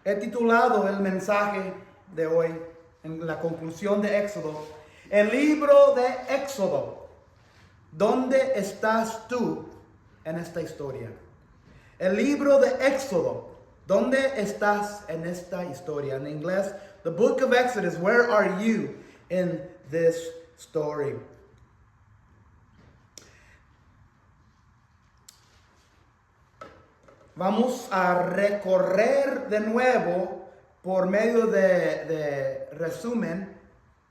He titulado el mensaje de hoy, en la conclusión de Éxodo, el libro de Éxodo. ¿Dónde estás tú en esta historia? El libro de Éxodo. ¿Dónde estás en esta historia? En inglés, the book of Exodus. Where are you in this story? Vamos a recorrer de nuevo por medio de resumen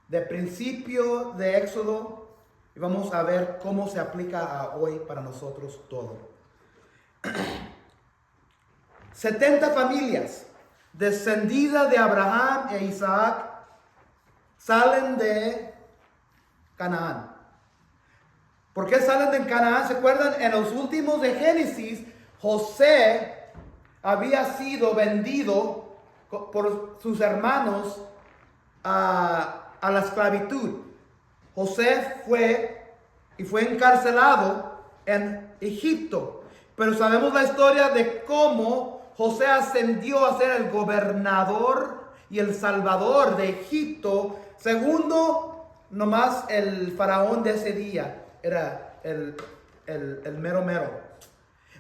de principio de Éxodo y vamos a ver cómo se aplica a hoy para nosotros todo. 70 familias descendidas de Abraham e Isaac salen de Canaán. ¿Por qué salen de Canaán? ¿Se acuerdan? En los últimos de Génesis, José había sido vendido por sus hermanos a la esclavitud. José fue encarcelado en Egipto. Pero sabemos la historia de cómo José ascendió a ser el gobernador y el salvador de Egipto. Segundo, nomás el faraón de ese día era el mero mero.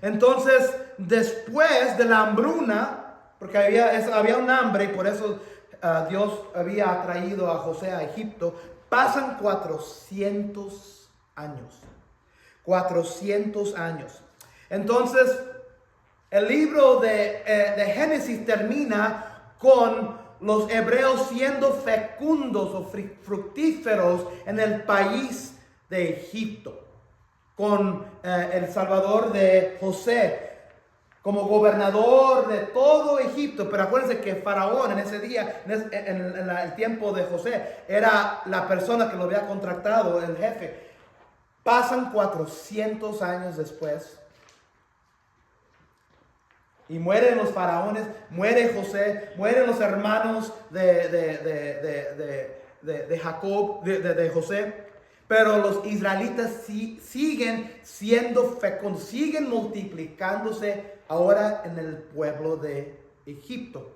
Entonces, después de la hambruna, porque había un hambre y por eso Dios había traído a José a Egipto, pasan 400 años. 400 años. Entonces, el libro de Génesis termina con los hebreos siendo fecundos o fructíferos en el país de Egipto, con el Salvador de José como gobernador de todo Egipto. Pero acuérdense que Faraón en ese día, en el tiempo de José, era la persona que lo había contratado, el jefe. Pasan 400 años después y mueren los faraones, muere José, mueren los hermanos de Jacob, de José. Pero los israelitas siguen siendo fecundos, siguen multiplicándose ahora en el pueblo de Egipto.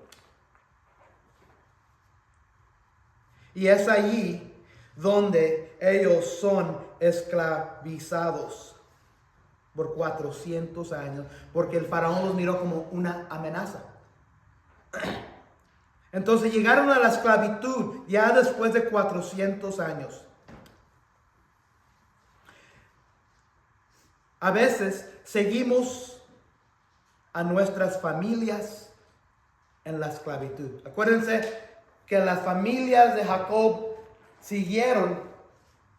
Y es allí donde ellos son esclavizados por 400 años, porque el faraón los miró como una amenaza. Entonces llegaron a la esclavitud ya después de 400 años. A veces seguimos a nuestras familias en la esclavitud. Acuérdense que las familias de Jacob siguieron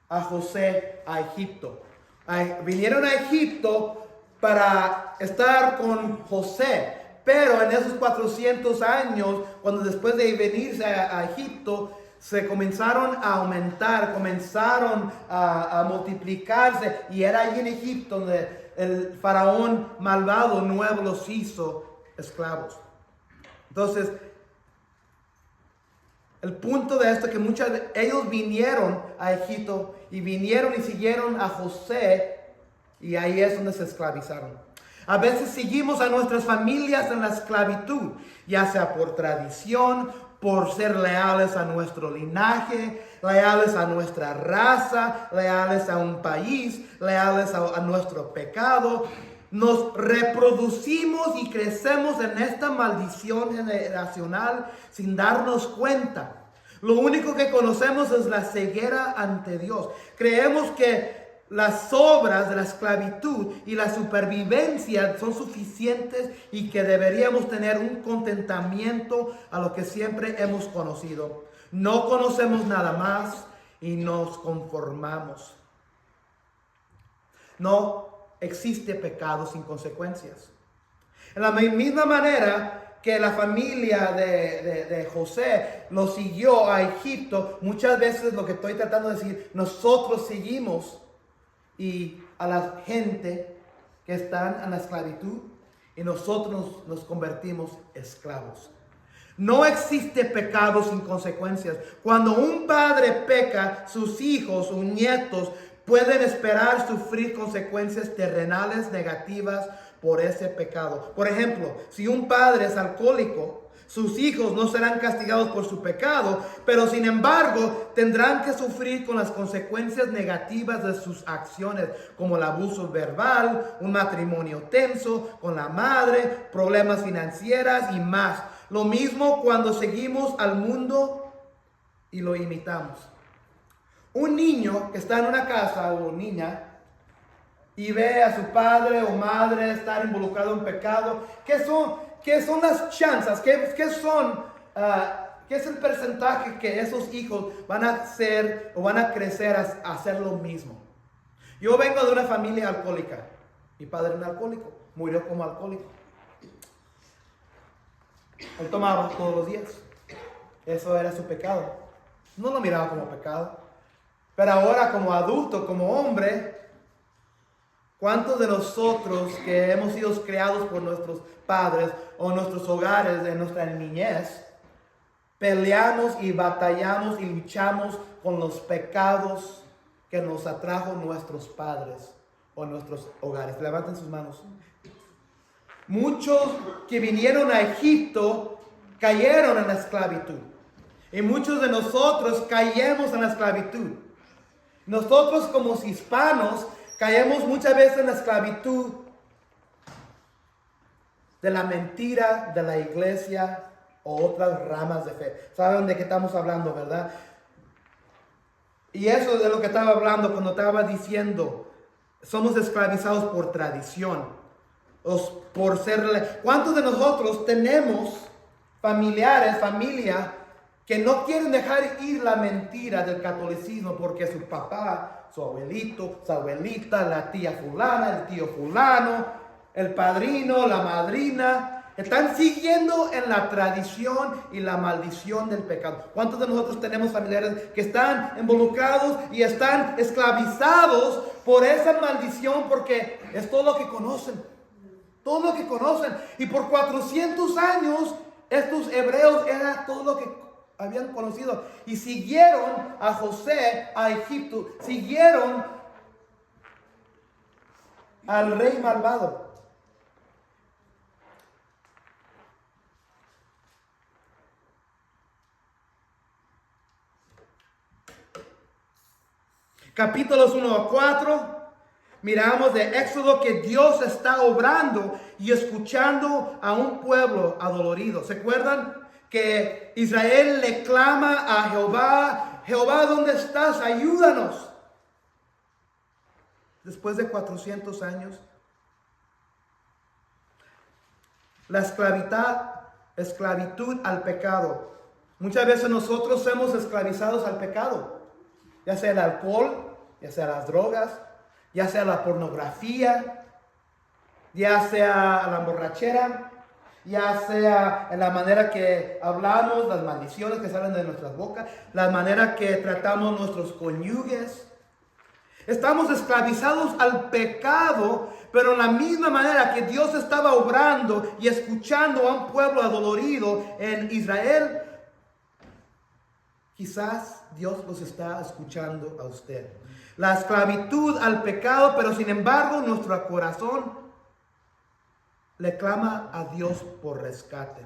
a José a Egipto. Vinieron a Egipto para estar con José. Pero en esos 400 años, cuando después de venirse a Egipto, se comenzaron a aumentar, comenzaron a multiplicarse. Y era allí en Egipto donde el faraón malvado nuevo los hizo esclavos. Entonces, el punto de esto es que ellos vinieron a Egipto y vinieron y siguieron a José, y ahí es donde se esclavizaron. A veces seguimos a nuestras familias en la esclavitud, ya sea por tradición, por ser leales a nuestro linaje, leales a nuestra raza, leales a un país, leales a nuestro pecado. Nos reproducimos y crecemos en esta maldición generacional sin darnos cuenta. Lo único que conocemos es la ceguera ante Dios. Creemos que las obras de la esclavitud y la supervivencia son suficientes y que deberíamos tener un contentamiento a lo que siempre hemos conocido. No conocemos nada más y nos conformamos. No existe pecado sin consecuencias. En la misma manera que la familia de José lo siguió a Egipto, muchas veces lo que estoy tratando de decir, nosotros seguimos y a la gente que están en la esclavitud y nosotros nos convertimos esclavos. No existe pecado sin consecuencias. Cuando un padre peca, sus hijos, sus nietos pueden esperar sufrir consecuencias terrenales negativas por ese pecado. Por ejemplo, si un padre es alcohólico, sus hijos no serán castigados por su pecado, pero sin embargo tendrán que sufrir con las consecuencias negativas de sus acciones, como el abuso verbal, un matrimonio tenso con la madre, problemas financieros y más. Lo mismo cuando seguimos al mundo y lo imitamos. Un niño que está en una casa o niña y ve a su padre o madre estar involucrado en pecado, ¿qué son las chances? ¿Qué es el porcentaje que esos hijos van a hacer o van a crecer a hacer lo mismo? Yo vengo de una familia alcohólica. Mi padre era un alcohólico, murió como alcohólico. Él tomaba todos los días. Eso era su pecado. No lo miraba como pecado. Pero ahora como adulto, como hombre, ¿cuántos de nosotros que hemos sido criados por nuestros padres o nuestros hogares de nuestra niñez, peleamos y batallamos y luchamos con los pecados que nos atrajo nuestros padres o nuestros hogares? Levanten sus manos. Muchos que vinieron a Egipto cayeron en la esclavitud. Y muchos de nosotros caemos en la esclavitud. Nosotros como hispanos caemos muchas veces en la esclavitud de la mentira de la iglesia o otras ramas de fe. ¿Saben de qué estamos hablando, verdad? Y eso es de lo que estaba hablando cuando estaba diciendo, somos esclavizados por tradición. ¿Cuántos de nosotros tenemos familia, que no quieren dejar ir la mentira del catolicismo porque su papá, su abuelito, su abuelita, la tía fulana, el tío fulano, el padrino, la madrina, están siguiendo en la tradición y la maldición del pecado? ¿Cuántos de nosotros tenemos familiares que están involucrados y están esclavizados por esa maldición porque es todo lo que conocen? Todo lo que conocen. Y por 400 años estos hebreos era todo lo que habían conocido. Y siguieron a José a Egipto. Siguieron al rey malvado. Capítulos 1 a 4. Miramos de Éxodo que Dios está obrando y escuchando a un pueblo adolorido. ¿Se acuerdan? Que Israel le clama a Jehová: Jehová, ¿dónde estás? Ayúdanos. Después de 400 años, la esclavitud al pecado. Muchas veces nosotros somos esclavizados al pecado, ya sea el alcohol, ya sea las drogas, ya sea la pornografía, ya sea la borrachera, ya sea en la manera que hablamos, las maldiciones que salen de nuestras bocas, la manera que tratamos nuestros cónyuges. Estamos esclavizados al pecado, pero en la misma manera que Dios estaba obrando y escuchando a un pueblo adolorido en Israel, quizás Dios los está escuchando a usted. La esclavitud al pecado, pero sin embargo nuestro corazón le clama a Dios por rescate.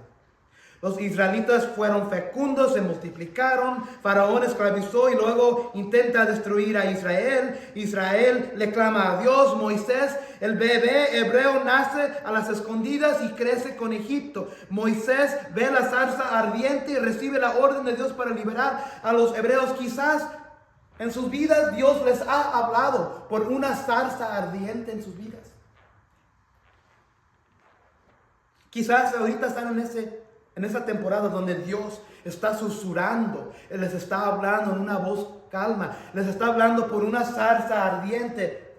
Los israelitas fueron fecundos, se multiplicaron, Faraón esclavizó y luego intenta destruir a Israel. Israel le clama a Dios. Moisés, el bebé hebreo, nace a las escondidas y crece con Egipto. Moisés ve la zarza ardiente y recibe la orden de Dios para liberar a los hebreos. Quizás en sus vidas Dios les ha hablado por una zarza ardiente en sus vidas. Quizás ahorita están en esa temporada donde Dios está susurrando, Él les está hablando en una voz calma, les está hablando por una zarza ardiente.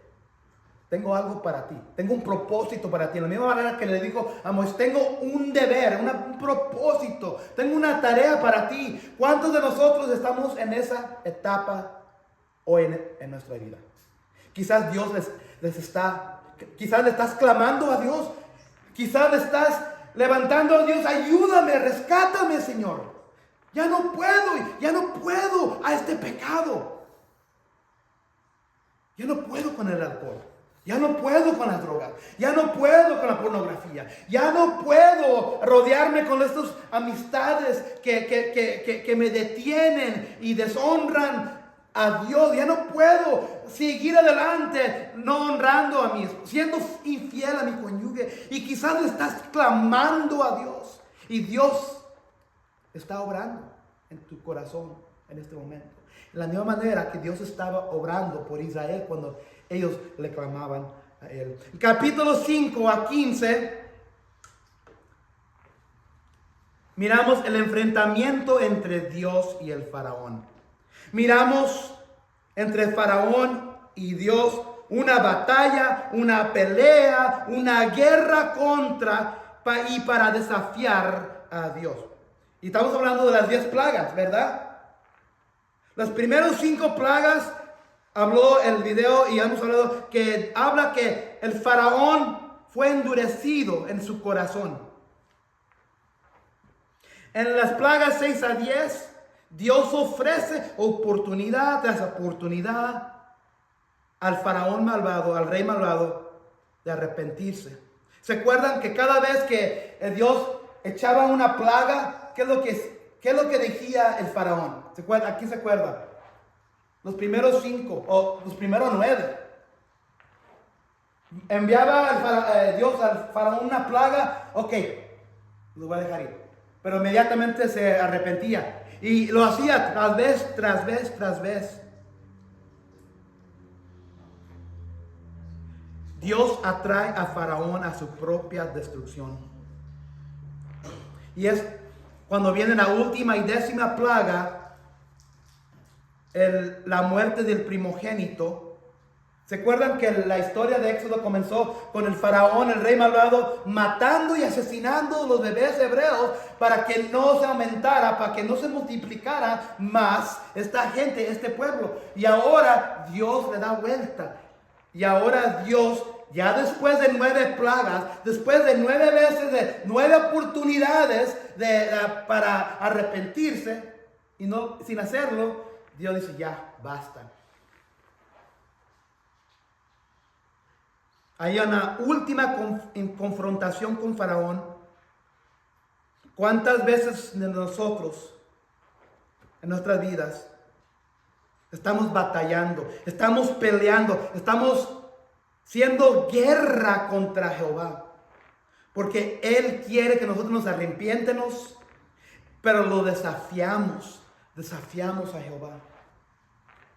Tengo algo para ti, tengo un propósito para ti. De la misma manera que le dijo a Moisés, tengo un deber, un propósito, tengo una tarea para ti. ¿Cuántos de nosotros estamos en esa etapa hoy en nuestra vida? Quizás Dios quizás le estás clamando a Dios, quizás le estás levantando a Dios: ayúdame, rescátame, Señor. Ya no puedo a este pecado. Ya no puedo con el alcohol. Ya no puedo con las drogas, ya no puedo con la pornografía, ya no puedo rodearme con estas amistades que me detienen y deshonran a Dios. Ya no puedo seguir adelante no honrando a mí, siendo infiel a mi cónyuge. Y quizás le estás clamando a Dios y Dios está obrando en tu corazón en este momento. De la misma manera que Dios estaba obrando por Israel cuando ellos le clamaban a Él. Capítulo 5 a 15, miramos el enfrentamiento entre Dios y el faraón. Miramos entre el faraón y Dios una batalla, una pelea, una guerra y para desafiar a Dios. Y estamos hablando de las 10 plagas, ¿verdad? Las primeras 5 plagas habló el video y hemos hablado que habla que el faraón fue endurecido en su corazón. En las plagas 6 a 10, Dios ofrece oportunidad tras oportunidad al faraón malvado, al rey malvado, de arrepentirse. ¿Se acuerdan que cada vez que Dios echaba una plaga, ¿qué es lo que decía el faraón? ¿Se acuerdan? Aquí se acuerda. Los primeros 5 o los primeros 9. Enviaba Dios al faraón una plaga. Ok, lo voy a dejar ir. Pero inmediatamente se arrepentía. Y lo hacía tras vez. Dios atrae a faraón a su propia destrucción. Y es cuando viene la última y 10ª plaga, la muerte del primogénito. ¿Se acuerdan que la historia de Éxodo comenzó con el faraón, el rey malvado, matando y asesinando los bebés hebreos para que no se aumentara, para que no se multiplicara más esta gente, este pueblo? Y ahora Dios le da vuelta. Y ahora Dios, ya después de 9 plagas, después de 9 veces, de 9 oportunidades para arrepentirse, y no sin hacerlo, Dios dice, ya, basta. Hay una última confrontación con Faraón. ¿Cuántas veces nosotros, en nuestras vidas, estamos batallando, estamos peleando, estamos haciendo guerra contra Jehová? Porque Él quiere que nosotros nos arrepiéntenos, pero lo desafiamos a Jehová.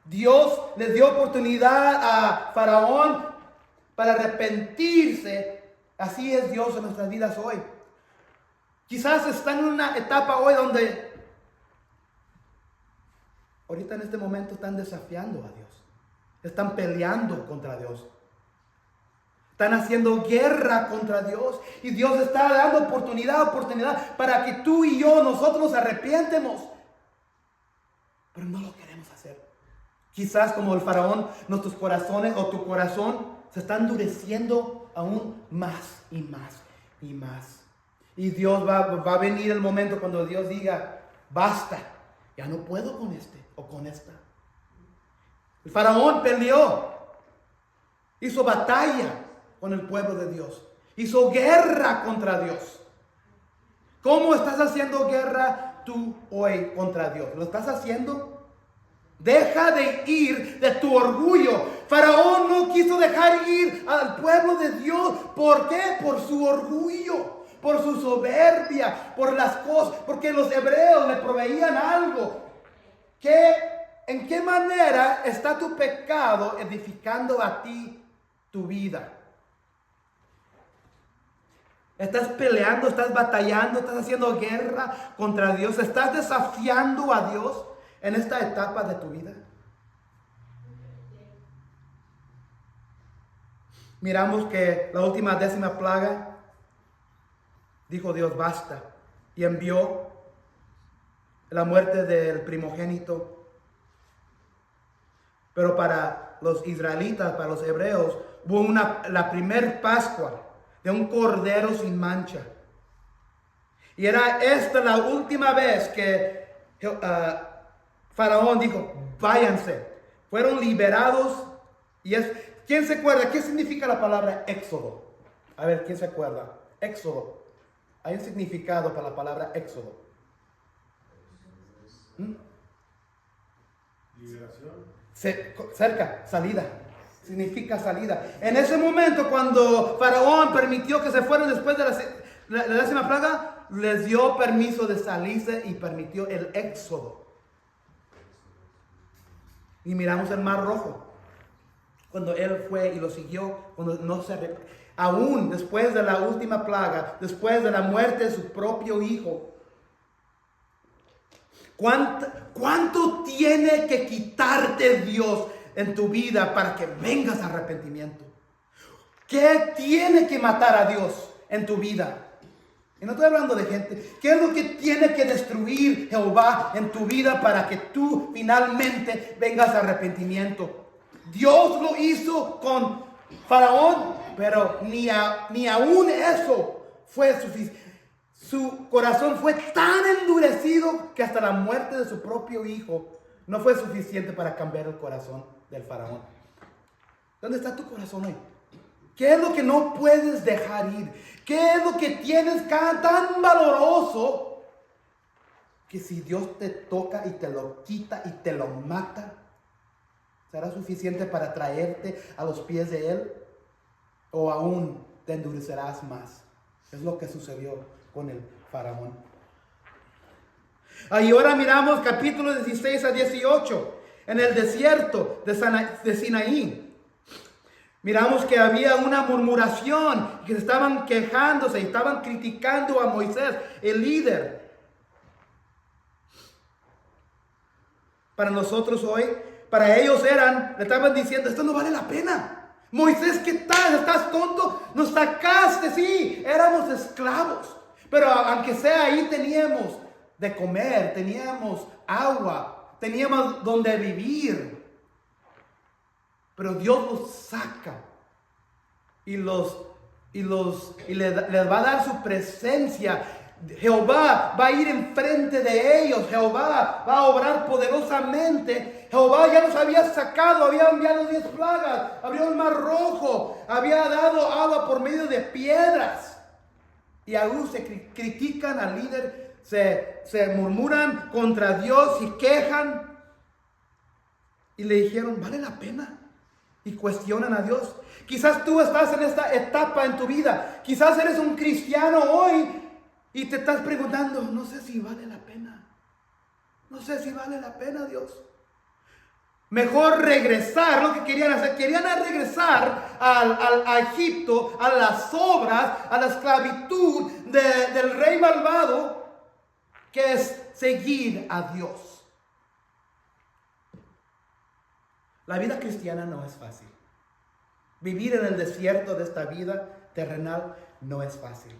Dios le dio oportunidad a Faraón para arrepentirse. Así es Dios en nuestras vidas hoy. Quizás están en una etapa hoy donde ahorita en este momento están desafiando a Dios. Están peleando contra Dios. Están haciendo guerra contra Dios. Y Dios está dando oportunidad para que tú y yo, nosotros nos arrepientemos. Pero no lo queremos hacer. Quizás como el faraón, nuestros corazones o tu corazón se está endureciendo aún más y más y más. Y Dios va a venir el momento cuando Dios diga, basta, ya no puedo con este o con esta. El faraón peleó, hizo batalla con el pueblo de Dios, hizo guerra contra Dios. ¿Cómo estás haciendo guerra tú hoy contra Dios? ¿Lo estás haciendo? Deja de ir de tu orgullo. Faraón no quiso dejar ir al pueblo de Dios. ¿Por qué? Por su orgullo, por su soberbia, por las cosas, porque los hebreos le proveían algo. ¿En qué manera está tu pecado edificando a ti tu vida? Estás peleando, estás batallando, estás haciendo guerra contra Dios, estás desafiando a Dios en esta etapa de tu vida. Miramos que la última 10ª plaga, dijo Dios, basta, y envió la muerte del primogénito. Pero para los israelitas, para los hebreos, hubo la primer Pascua de un cordero sin mancha. Y era esta la última vez que Faraón dijo, váyanse. Fueron liberados ¿Quién se acuerda? ¿Qué significa la palabra éxodo? A ver, ¿quién se acuerda? Éxodo. Hay un significado para la palabra éxodo. Liberación. Cerca, salida. Significa salida. En ese momento, cuando Faraón permitió que se fueran después de la décima plaga, les dio permiso de salirse y permitió el éxodo. Y miramos el Mar Rojo. Cuando él fue y lo siguió, cuando no se aún después de la última plaga, después de la muerte de su propio hijo, ¿cuánto tiene que quitarte Dios en tu vida para que vengas a arrepentimiento? ¿Qué tiene que matar a Dios en tu vida? Y no estoy hablando de gente. ¿Qué es lo que tiene que destruir Jehová en tu vida para que tú finalmente vengas a arrepentimiento? Dios lo hizo con Faraón, pero ni aún eso fue suficiente. Su corazón fue tan endurecido que hasta la muerte de su propio hijo no fue suficiente para cambiar el corazón del Faraón. ¿Dónde está tu corazón hoy? ¿Qué es lo que no puedes dejar ir? ¿Qué es lo que tienes tan valoroso que si Dios te toca y te lo quita y te lo mata, será suficiente para traerte a los pies de Él? ¿O aún te endurecerás más? Es lo que sucedió con el Faraón. Y ahora miramos capítulos 16 a 18 en el desierto de Sinaí. Miramos que había una murmuración, que estaban quejándose y estaban criticando a Moisés, el líder. Para nosotros hoy, para ellos le estaban diciendo, esto no vale la pena. Moisés, ¿qué tal? ¿Estás tonto? Nos sacaste, sí, éramos esclavos. Pero aunque sea ahí teníamos de comer, teníamos agua, teníamos donde vivir. Pero Dios los saca y les va a dar su presencia. Jehová va a ir enfrente de ellos. Jehová va a obrar poderosamente. Jehová ya los había sacado, había enviado 10 plagas, abrió el Mar Rojo, había dado agua por medio de piedras. Y aún se critican al líder, se murmuran contra Dios y quejan. Y le dijeron, ¿vale la pena? Y cuestionan a Dios. Quizás tú estás en esta etapa en tu vida. Quizás eres un cristiano hoy y te estás preguntando, no sé si vale la pena. No sé si vale la pena, Dios. Mejor regresar, lo que querían hacer. Querían regresar a Egipto, a las obras, a la esclavitud del rey malvado, que es seguir a Dios. La vida cristiana no es fácil. Vivir en el desierto de esta vida terrenal no es fácil.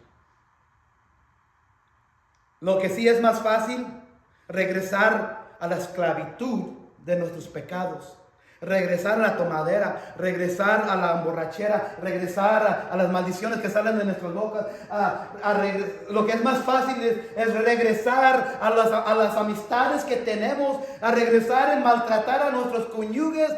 Lo que sí es más fácil, regresar a la esclavitud de nuestros pecados. Regresar a la tomadera, regresar a la borrachera, regresar a las maldiciones que salen de nuestras bocas. Lo que es más fácil es regresar a las amistades que tenemos, a regresar en maltratar a nuestros cónyuges.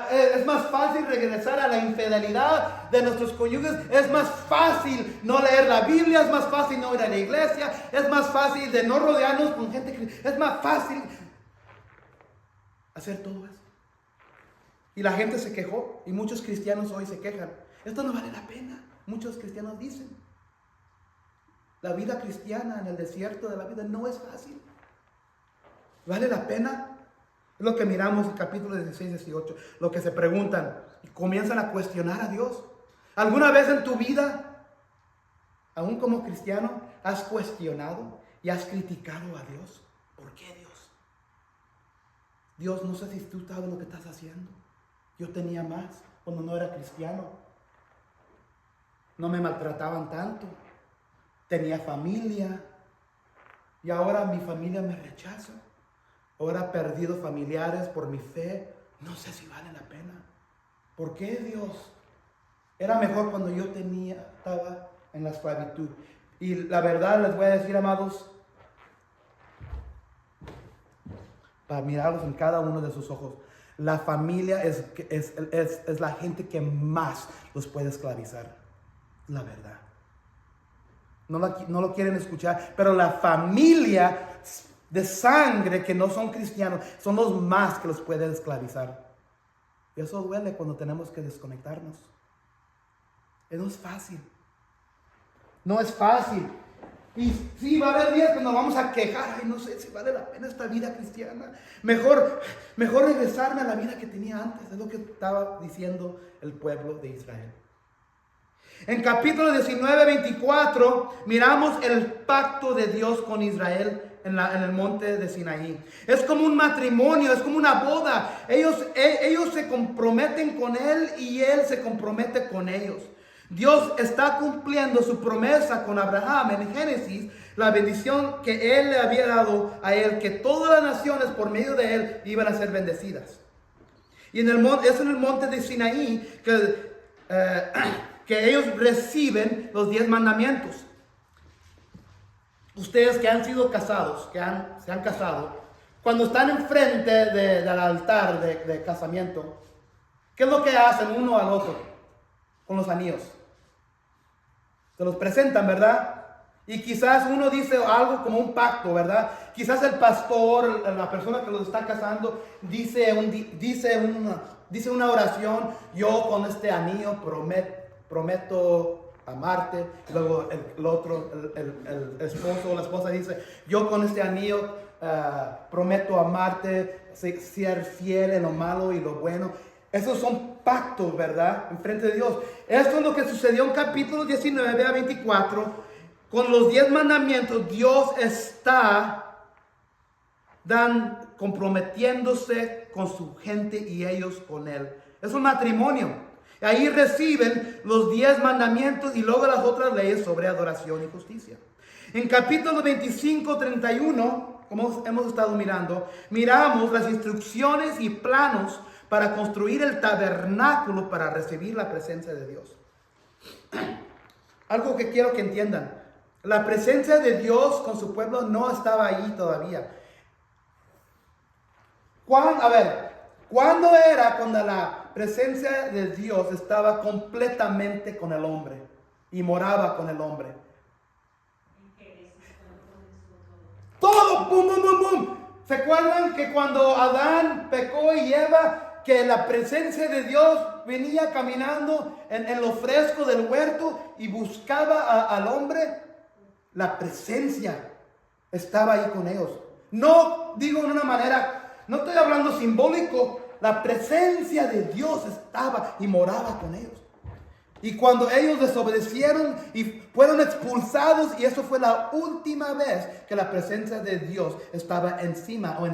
Es más fácil regresar a la infidelidad de nuestros cónyuges. Es más fácil no leer la Biblia, es más fácil no ir a la iglesia, es más fácil de no rodearnos con gente. Es más fácil hacer todo eso. Y la gente se quejó, y muchos cristianos hoy se quejan. Esto no vale la pena. Muchos cristianos dicen. La vida cristiana en el desierto de la vida no es fácil. ¿Vale la pena? Es lo que miramos en capítulo 16, 18. Lo que se preguntan y comienzan a cuestionar a Dios. ¿Alguna vez en tu vida, aún como cristiano, has cuestionado y has criticado a Dios? ¿Por qué Dios? Dios, no sé si tú sabes lo que estás haciendo. Yo tenía más cuando no era cristiano. No me maltrataban tanto. Tenía familia. Y ahora mi familia me rechaza. Ahora he perdido familiares por mi fe. No sé si vale la pena. ¿Por qué, Dios? Era mejor cuando yo estaba en la esclavitud. Y la verdad les voy a decir, amados, para mirarlos en cada uno de sus ojos. La familia es la gente que más los puede esclavizar. La verdad. No lo quieren escuchar, pero la familia de sangre que no son cristianos son los más que los pueden esclavizar. Y eso duele cuando tenemos que desconectarnos. No es fácil. No es fácil. Y sí, va a haber días que nos vamos a quejar. Ay, no sé si vale la pena esta vida cristiana. Mejor regresarme a la vida que tenía antes. Es lo que estaba diciendo el pueblo de Israel. En capítulo 19, 24, miramos el pacto de Dios con Israel en el monte de Sinaí. Es como un matrimonio, es como una boda. Ellos se comprometen con Él y Él se compromete con ellos. Dios está cumpliendo su promesa con Abraham en Génesis, la bendición que Él le había dado a él, que todas las naciones por medio de Él iban a ser bendecidas. Y es en el monte de Sinaí que ellos reciben los 10 mandamientos. Ustedes que han sido casados, se han casado, cuando están enfrente del altar de casamiento, ¿qué es lo que hacen uno al otro con los anillos? Se los presentan, ¿verdad? Y quizás uno dice algo como un pacto, ¿verdad? Quizás el pastor, la persona que los está casando, dice una oración. Yo con este anillo prometo amarte. Y luego el esposo o la esposa dice, yo con este anillo prometo amarte, ser fiel en lo malo y lo bueno. Esos son pactos, ¿verdad? Enfrente de Dios. Esto es lo que sucedió en capítulo 19 a 24. Con los 10 mandamientos, Dios está comprometiéndose con su gente y ellos con Él. Es un matrimonio. Ahí reciben los 10 mandamientos y luego las otras leyes sobre adoración y justicia. En capítulo 25, 31, como hemos estado miramos las instrucciones y planos para construir el tabernáculo para recibir la presencia de Dios. Algo que quiero que entiendan. La presencia de Dios con su pueblo no estaba ahí todavía. ¿Cuándo era cuando la presencia de Dios estaba completamente con el hombre y moraba con el hombre? Todo, boom, boom, boom, boom. ¿Se acuerdan que cuando Adán pecó y Eva, que la presencia de Dios venía caminando en lo fresco del huerto y buscaba al hombre? La presencia estaba ahí con ellos. No digo en una manera, no estoy hablando simbólico. La presencia de Dios estaba y moraba con ellos. Y cuando ellos desobedecieron y fueron expulsados, y eso fue la última vez que la presencia de Dios estaba encima o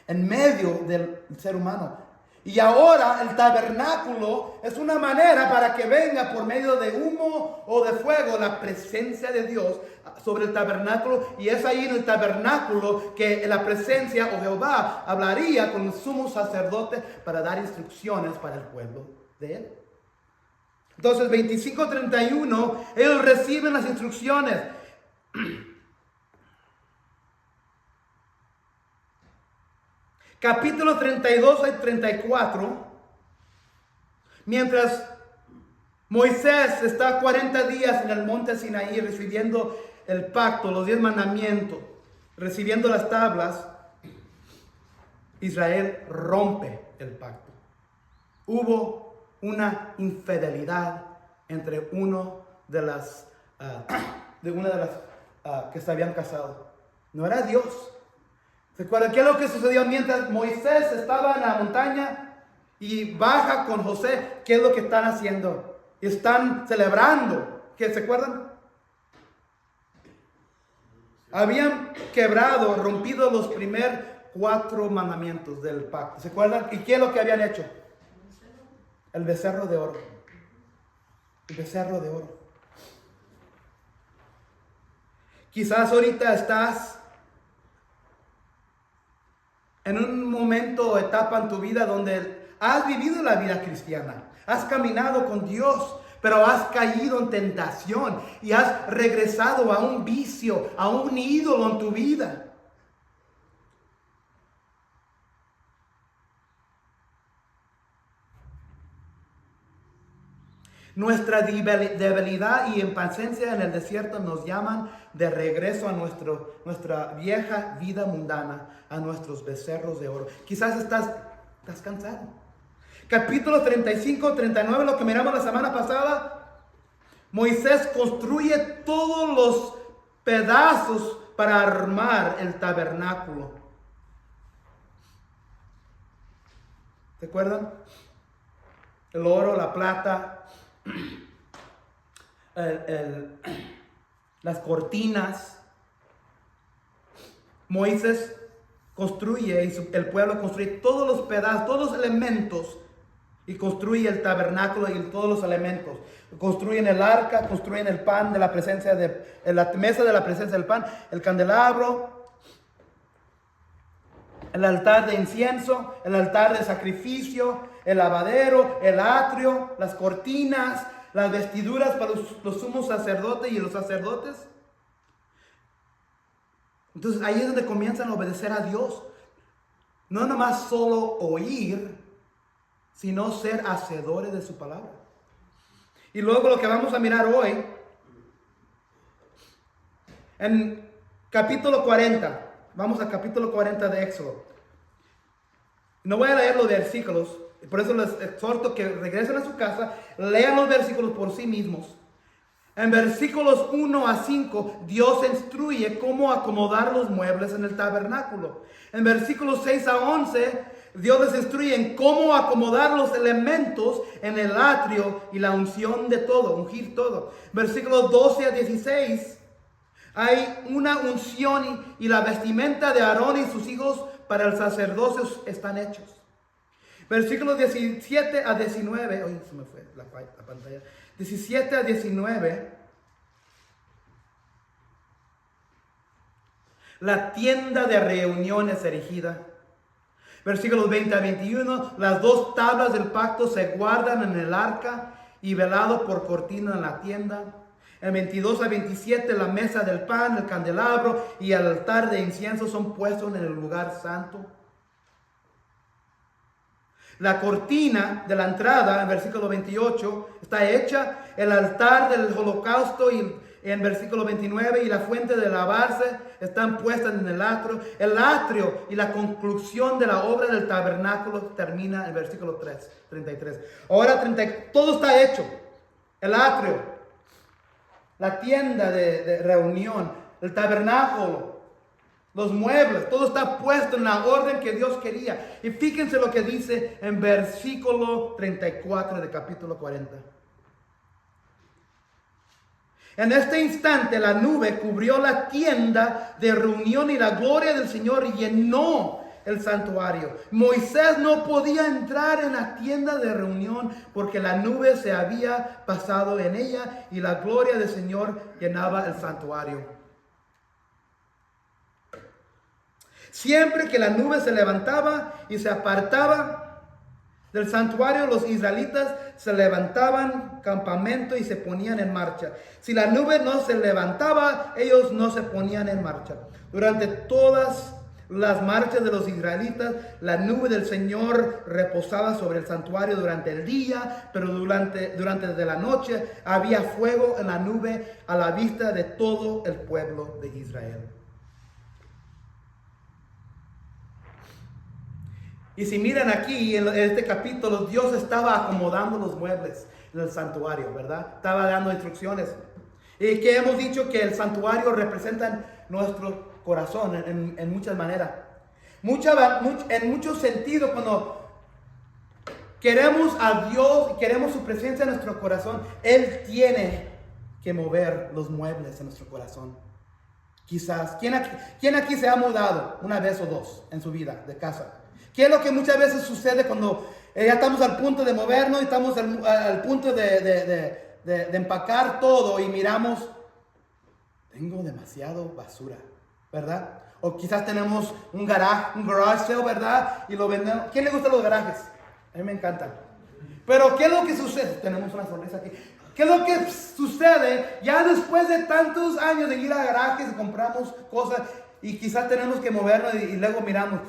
en medio del ser humano. Y ahora el tabernáculo es una manera para que venga por medio de humo o de fuego la presencia de Dios sobre el tabernáculo. Y es ahí en el tabernáculo que la presencia o Jehová hablaría con el sumo sacerdote para dar instrucciones para el pueblo de él. Entonces 25:31, ellos reciben las instrucciones. Capítulo 32 al 34, mientras Moisés está 40 días en el monte Sinaí recibiendo el pacto, los 10 mandamientos, recibiendo las tablas, Israel rompe el pacto. Hubo una infidelidad entre una de las que se habían casado. No era Dios. ¿Se acuerdan qué es lo que sucedió mientras Moisés estaba en la montaña y baja con José? ¿Qué es lo que están haciendo? Están celebrando. ¿Qué se acuerdan? Habían rompido los primeros 4 mandamientos del pacto. ¿Se acuerdan? ¿Y qué es lo que habían hecho? El becerro de oro. El becerro de oro. Quizás ahorita estás en un momento o etapa en tu vida donde has vivido la vida cristiana, has caminado con Dios, pero has caído en tentación y has regresado a un vicio, a un ídolo en tu vida. Nuestra debilidad y impaciencia en el desierto nos llaman de regreso a nuestra vieja vida mundana, a nuestros becerros de oro. Quizás estás cansado. Capítulo 35, 39, lo que miramos la semana pasada. Moisés construye todos los pedazos para armar el tabernáculo. ¿Se acuerdan? El oro, la plata, las cortinas. Moisés construye y el pueblo construye todos los pedazos, todos los elementos, y construye el tabernáculo y todos los elementos. Construyen el arca, construyen el pan de la presencia la mesa de la presencia del pan, el candelabro, el altar de incienso, el altar de sacrificio, el lavadero, el atrio, las cortinas, las vestiduras para los sumos sacerdotes y los sacerdotes. Entonces ahí es donde comienzan a obedecer a Dios. No nomás solo oír, sino ser hacedores de su palabra. Y luego lo que vamos a mirar hoy, en capítulo 40, vamos al capítulo 40 de Éxodo. No voy a leer los versículos, por eso les exhorto que regresen a su casa, lean los versículos por sí mismos. En versículos 1 a 5, Dios instruye cómo acomodar los muebles en el tabernáculo. En versículos 6 a 11, Dios les instruye en cómo acomodar los elementos en el atrio y la unción de todo, ungir todo. Versículos 12 a 16, hay una unción y la vestimenta de Aarón y sus hijos para el sacerdocio están hechos. Versículos 17 a 19, hoy se me fue la pantalla. 17 a 19, la tienda de reunión es erigida. Versículos 20 a 21, las dos tablas del pacto se guardan en el arca y velado por cortina en la tienda. En 22 a 27, la mesa del pan, el candelabro y el altar de incienso son puestos en el lugar santo. La cortina de la entrada, en versículo 28, está hecha. El altar del holocausto y en versículo 29 y la fuente de lavarse están puestas en el atrio. El atrio y la conclusión de la obra del tabernáculo termina en versículo 33. Ahora todo está hecho. El atrio, la tienda de reunión, el tabernáculo, los muebles, todo está puesto en la orden que Dios quería. Y fíjense lo que dice en versículo 34 de capítulo 40. En este instante la nube cubrió la tienda de reunión y la gloria del Señor llenó el santuario. Moisés no podía entrar en la tienda de reunión porque la nube se había pasado en ella y la gloria del Señor llenaba el santuario. Siempre que la nube se levantaba y se apartaba del santuario, los israelitas se levantaban campamento y se ponían en marcha. Si la nube no se levantaba, ellos no se ponían en marcha. Durante todas las marchas de los israelitas, la nube del Señor reposaba sobre el santuario durante el día, pero durante de la noche había fuego en la nube a la vista de todo el pueblo de Israel. Y si miran aquí en este capítulo, Dios estaba acomodando los muebles en el santuario, ¿verdad? Estaba dando instrucciones. Y que hemos dicho que el santuario representa nuestro corazón en muchas maneras. En muchos sentidos, cuando queremos a Dios y queremos su presencia en nuestro corazón, Él tiene que mover los muebles en nuestro corazón. Quizás, ¿quién aquí se ha mudado una vez o dos en su vida de casa? ¿Qué es lo que muchas veces sucede cuando ya estamos al punto de movernos y estamos al punto de empacar todo y miramos, tengo demasiado basura, ¿verdad? O quizás tenemos un garage sale, ¿verdad? Y lo vendemos. ¿Quién le gustan los garajes? A mí me encantan. Pero ¿qué es lo que sucede? Tenemos una sonrisa aquí. ¿Qué es lo que sucede ya después de tantos años de ir a garajes y compramos cosas y quizás tenemos que movernos y luego miramos?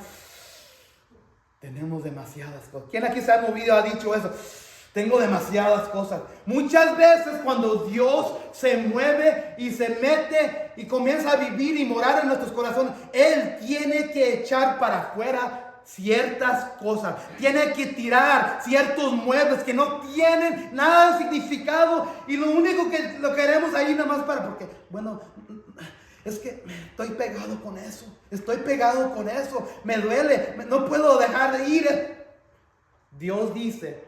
Tenemos demasiadas cosas. ¿Quién aquí se ha movido ha dicho eso? Tengo demasiadas cosas. Muchas veces cuando Dios se mueve y se mete y comienza a vivir y morar en nuestros corazones, Él tiene que echar para afuera ciertas cosas. Tiene que tirar ciertos muebles que no tienen nada de significado. Y lo único que lo queremos ahí nada más porque, bueno, es que estoy pegado con eso. Estoy pegado con eso. Me duele. No puedo dejar de ir. Dios dice,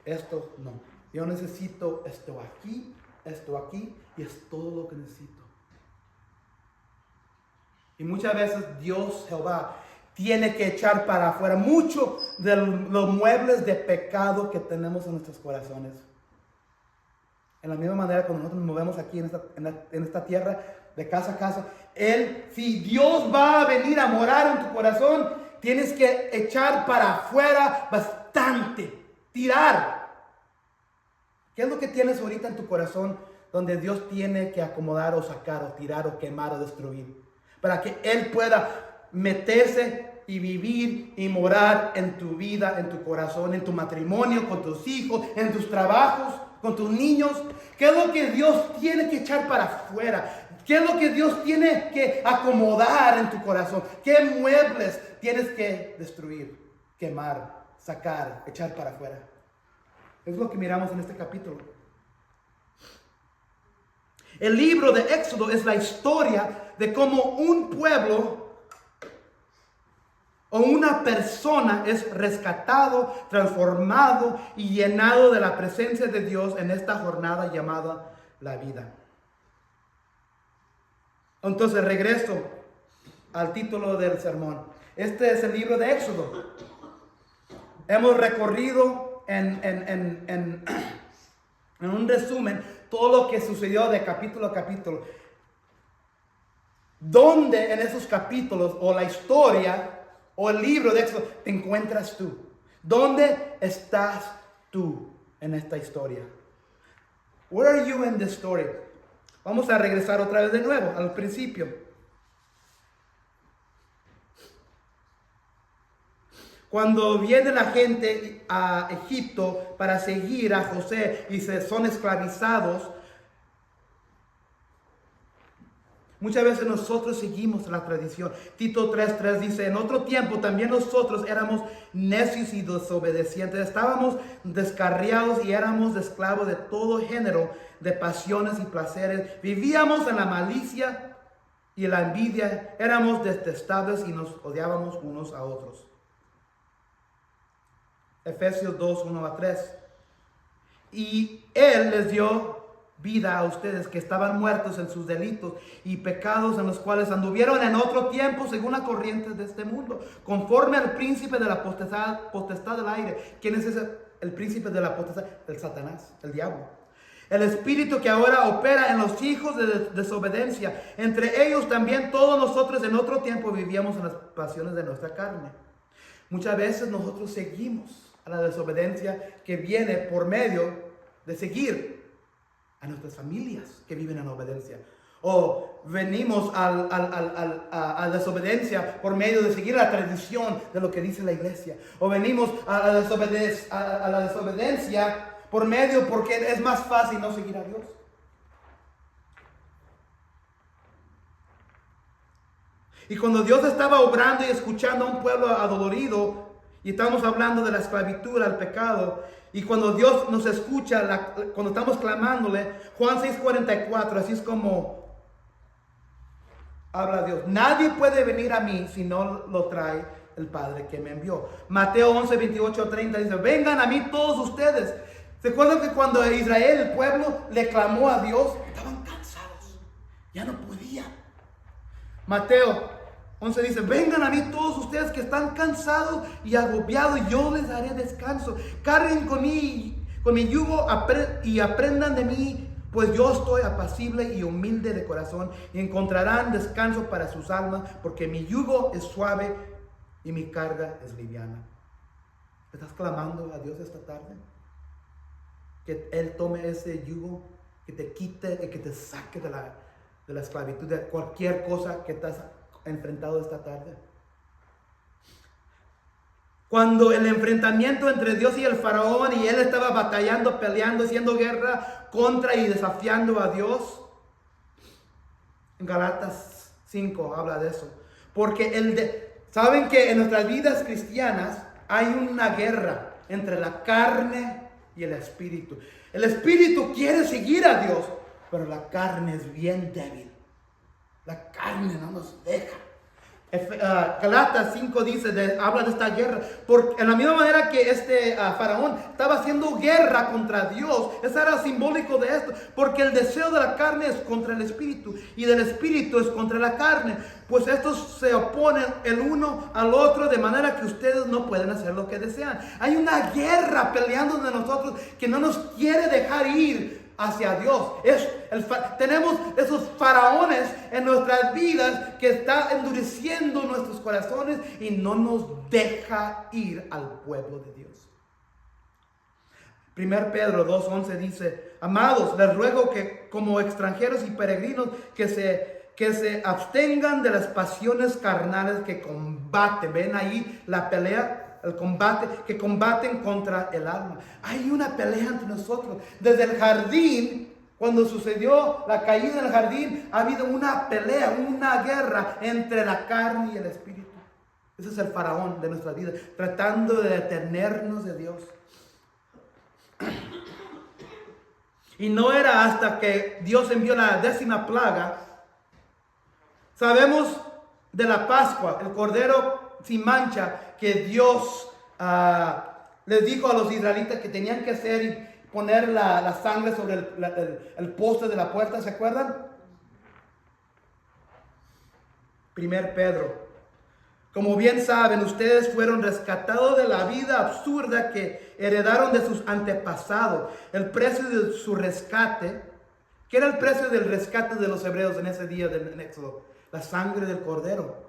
esto no. Yo necesito esto aquí y es todo lo que necesito. Y muchas veces Dios, Jehová, tiene que echar para afuera mucho de los muebles de pecado que tenemos en nuestros corazones. En la misma manera cuando nosotros nos movemos aquí en esta tierra, de casa a casa, si Dios va a venir a morar en tu corazón, tienes que echar para afuera bastante. Tirar. ¿Qué es lo que tienes ahorita en tu corazón donde Dios tiene que acomodar o sacar o tirar o quemar o destruir? Para que Él pueda meterse y vivir y morar en tu vida, en tu corazón, en tu matrimonio, con tus hijos, en tus trabajos, con tus niños. ¿Qué es lo que Dios tiene que echar para afuera? ¿Qué es lo que Dios tiene que acomodar en tu corazón? ¿Qué muebles tienes que destruir, quemar, sacar, echar para afuera? Es lo que miramos en este capítulo. El libro de Éxodo es la historia de cómo un pueblo o una persona es rescatado, transformado y llenado de la presencia de Dios en esta jornada llamada la vida. Entonces regreso al título del sermón. Este es el libro de Éxodo. Hemos recorrido en un resumen todo lo que sucedió de capítulo a capítulo. ¿Dónde en esos capítulos o la historia o el libro de Éxodo te encuentras tú? ¿Dónde estás tú en esta historia? Where are you in this story? Vamos a regresar otra vez de nuevo al principio. Cuando viene la gente a Egipto para seguir a José y son esclavizados, muchas veces nosotros seguimos la tradición. Tito 3:3 dice, en otro tiempo también nosotros éramos necios y desobedientes. Estábamos descarriados y éramos esclavos de todo género de pasiones y placeres. Vivíamos en la malicia y la envidia. Éramos detestables y nos odiábamos unos a otros. Efesios 2:1-3. Y Él les dio vida a ustedes que estaban muertos en sus delitos y pecados en los cuales anduvieron en otro tiempo según la corriente de este mundo, conforme al príncipe de la potestad del aire. ¿Quién es ese? El príncipe de la potestad, el Satanás, el diablo. El espíritu que ahora opera en los hijos de desobediencia. Entre ellos también todos nosotros en otro tiempo vivíamos en las pasiones de nuestra carne. Muchas veces nosotros seguimos a la desobediencia que viene por medio de seguir a nuestras familias que viven en obediencia. O venimos a la desobediencia por medio de seguir la tradición de lo que dice la iglesia. O venimos a la desobediencia por medio porque es más fácil no seguir a Dios. Y cuando Dios estaba obrando y escuchando a un pueblo adolorido, y estamos hablando de la esclavitud al pecado, y cuando Dios nos escucha, cuando estamos clamándole, Juan 6:44, así es como habla Dios. Nadie puede venir a mí si no lo trae el Padre que me envió. Mateo 11:28-30 dice, vengan a mí todos ustedes. ¿Se acuerdan que cuando Israel, el pueblo, le clamó a Dios, estaban cansados? Ya no podían. Mateo 11 dice, vengan a mí todos ustedes que están cansados y agobiados, yo les daré descanso. Carguen con mi yugo y aprendan de mí, pues yo estoy apacible y humilde de corazón, y encontrarán descanso para sus almas, porque mi yugo es suave y mi carga es liviana. ¿Estás clamando a Dios esta tarde? Que Él tome ese yugo, que te quite y que te saque de la esclavitud, de cualquier cosa que estás enfrentado esta tarde. Cuando el enfrentamiento entre Dios y el faraón, y él estaba batallando, peleando, haciendo guerra contra y desafiando a Dios. En Galatas 5 habla de eso. Porque saben que en nuestras vidas cristianas hay una guerra entre la carne y el espíritu. El espíritu quiere seguir a Dios, pero la carne es bien débil. La carne no nos deja. Galatas 5 dice, habla de esta guerra, porque en la misma manera que este faraón estaba haciendo guerra contra Dios, eso era simbólico de esto, porque el deseo de la carne es contra el espíritu, y del espíritu es contra la carne, pues estos se oponen el uno al otro, de manera que ustedes no pueden hacer lo que desean. Hay una guerra peleando de nosotros que no nos quiere dejar ir hacia Dios. Tenemos esos faraones en nuestras vidas que está endureciendo nuestros corazones y no nos deja ir al pueblo de Dios. 1 Pedro 2:11 dice: amados, les ruego que como extranjeros y peregrinos que se abstengan de las pasiones carnales que combaten. Ven ahí la pelea, el combate, que combaten contra el alma. Hay una pelea entre nosotros. Desde el jardín, cuando sucedió la caída en el jardín, ha habido una pelea, una guerra entre la carne y el espíritu. Ese es el faraón de nuestra vida, tratando de detenernos de Dios. Y no era hasta que Dios envió la 10ª plaga. Sabemos de la Pascua, el Cordero sin mancha, que Dios les dijo a los israelitas que tenían que hacer y poner la sangre sobre el poste de la puerta. ¿Se acuerdan? 1 Pedro. Como bien saben, ustedes fueron rescatados de la vida absurda que heredaron de sus antepasados. El precio de su rescate, ¿qué era el precio del rescate de los hebreos en ese día del Éxodo? La sangre del Cordero.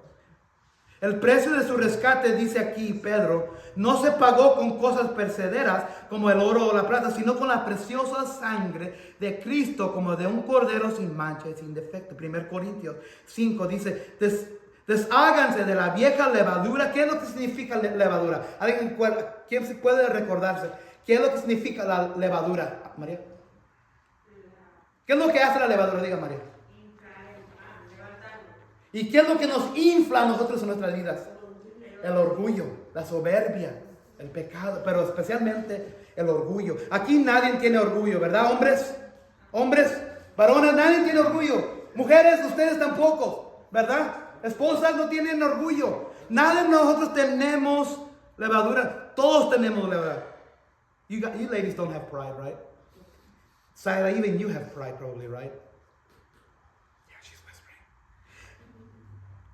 El precio de su rescate, dice aquí Pedro, no se pagó con cosas perecederas como el oro o la plata, sino con la preciosa sangre de Cristo, como de un cordero sin mancha y sin defecto. 1 Corintios 5 dice: desháganse de la vieja levadura. ¿Qué es lo que significa levadura? ¿Quién se puede recordarse? ¿Qué es lo que significa la levadura, María? ¿Qué es lo que hace la levadura? Diga, María. ¿Y qué es lo que nos infla a nosotros en nuestras vidas? El orgullo, la soberbia, el pecado, pero especialmente el orgullo. Aquí nadie tiene orgullo, ¿verdad, hombres? Hombres, varones, nadie tiene orgullo. Mujeres, ustedes tampoco, ¿verdad? Esposas no tienen orgullo. Nadie de nosotros tenemos levadura. Todos tenemos levadura. You ladies don't have pride, right? Sarah, even you have pride probably, right?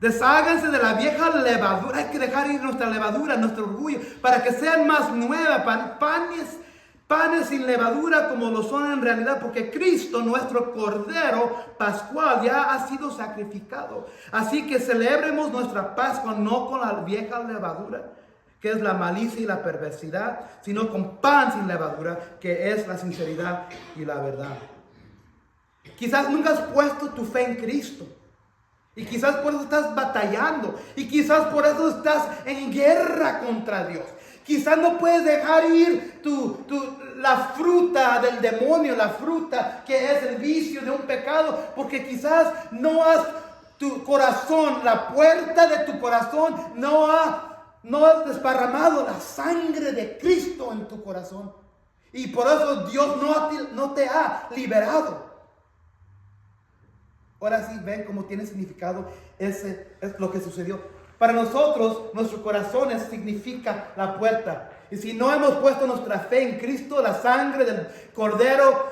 Desháganse de la vieja levadura. Hay que dejar ir nuestra levadura, nuestro orgullo, para que sean más nuevas, panes sin levadura como lo son en realidad, porque Cristo, nuestro Cordero Pascual, ya ha sido sacrificado. Así que celebremos nuestra Pascua no con la vieja levadura, que es la malicia y la perversidad, sino con pan sin levadura, que es la sinceridad y la verdad. Quizás nunca has puesto tu fe en Cristo. Y quizás por eso estás batallando. Y quizás por eso estás en guerra contra Dios. Quizás no puedes dejar ir la fruta del demonio, la fruta que es el vicio de un pecado. Porque quizás tu corazón, la puerta de tu corazón no has desparramado la sangre de Cristo en tu corazón. Y por eso Dios no te ha liberado. Ahora sí, ven cómo tiene significado es lo que sucedió. Para nosotros, nuestros corazones significa la puerta. Y si no hemos puesto nuestra fe en Cristo, la sangre del Cordero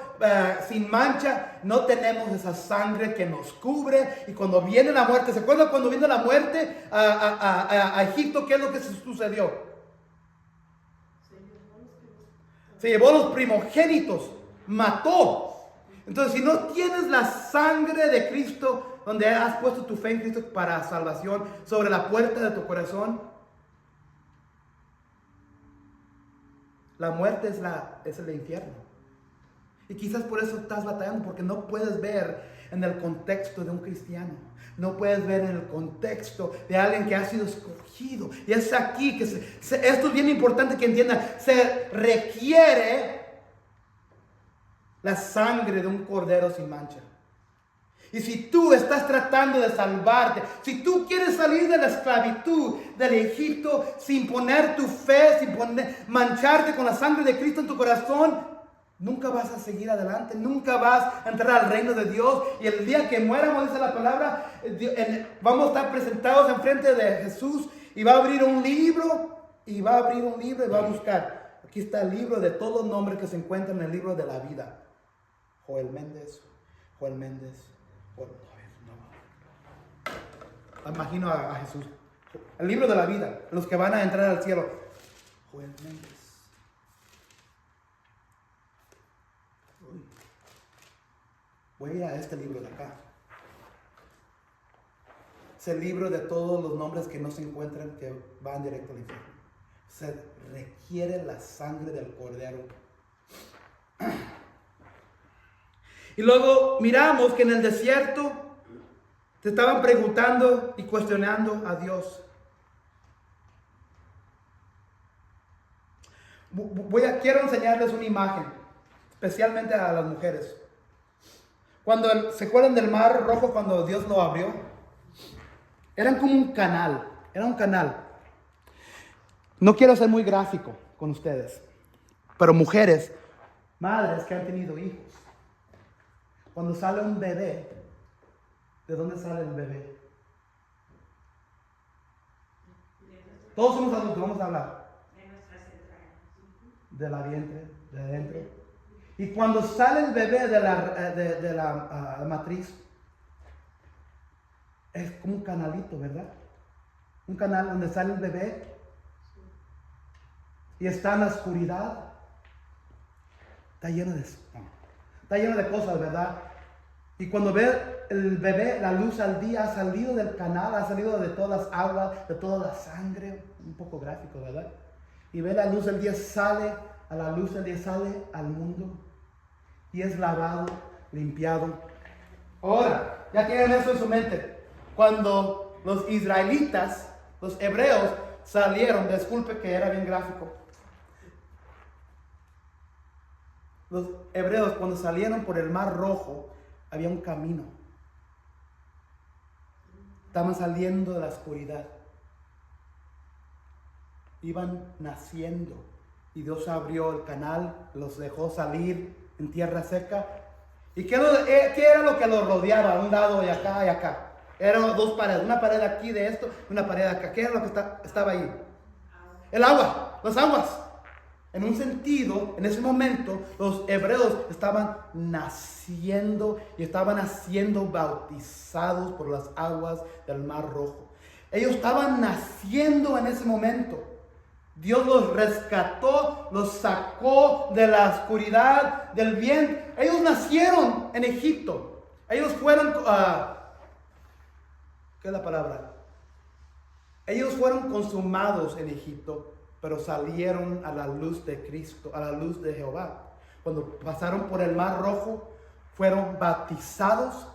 sin mancha, no tenemos esa sangre que nos cubre. Y cuando viene la muerte, ¿se acuerdan cuando vino la muerte a Egipto? ¿Qué es lo que sucedió? Se llevó los primogénitos, mató. Entonces, si no tienes la sangre de Cristo, donde has puesto tu fe en Cristo para salvación, sobre la puerta de tu corazón, la muerte es el infierno. Y quizás por eso estás batallando, porque no puedes ver en el contexto de un cristiano. No puedes ver en el contexto de alguien que ha sido escogido. Y es aquí que esto es bien importante que entiendan. Se requiere la sangre de un cordero sin mancha. Y si tú estás tratando de salvarte, si tú quieres salir de la esclavitud del Egipto sin poner tu fe, sin mancharte con la sangre de Cristo en tu corazón, nunca vas a seguir adelante, nunca vas a entrar al reino de Dios. Y el día que muéramos, dice la palabra, vamos a estar presentados enfrente de Jesús y va a abrir un libro y va a buscar. Aquí está el libro de todos los nombres que se encuentran en el libro de la vida. Joel Méndez. Imagino a Jesús. El libro de la vida, los que van a entrar al cielo. Joel Méndez. Voy a ir a este libro de acá. Es el libro de todos los nombres que no se encuentran, que van directo al infierno. Se requiere la sangre del cordero. Y luego miramos que en el desierto se estaban preguntando y cuestionando a Dios. Quiero enseñarles una imagen, especialmente a las mujeres. Cuando se acuerdan del mar rojo, cuando Dios lo abrió, eran como un canal, era un canal. No quiero ser muy gráfico con ustedes, pero mujeres, madres que han tenido hijos, cuando sale un bebé, ¿de dónde sale el bebé? Todos somos adultos, vamos a hablar. De la vientre, de adentro. Y cuando sale el bebé de la matriz, es como un canalito, ¿verdad? Un canal donde sale el bebé y está en la oscuridad. Está lleno de cosas, ¿verdad? Y cuando ve el bebé, la luz al día ha salido del canal, ha salido de todas las aguas, de toda la sangre, un poco gráfico, ¿verdad? Y ve la luz del día, sale a la luz del día, sale al mundo y es lavado, limpiado. Ahora, ya tienen eso en su mente. Cuando los israelitas, los hebreos, salieron, disculpe que era bien gráfico. Los hebreos cuando salieron por el mar rojo, había un camino. Estaban saliendo de la oscuridad. Iban naciendo. Y Dios abrió el canal, los dejó salir en tierra seca. ¿Y qué era lo que los rodeaba? A un lado y acá y acá. Eran dos paredes. Una pared aquí de esto, una pared acá. ¿Qué era lo que estaba ahí? El agua, las aguas. En un sentido, en ese momento, los hebreos estaban naciendo y estaban siendo bautizados por las aguas del Mar Rojo. Ellos estaban naciendo en ese momento. Dios los rescató, los sacó de la oscuridad, del vientre. Ellos nacieron en Egipto. Ellos fueron, ¿qué es la palabra? Ellos fueron consumados en Egipto, pero salieron a la luz de Cristo, a la luz de Jehová. Cuando pasaron por el Mar Rojo, fueron bautizados.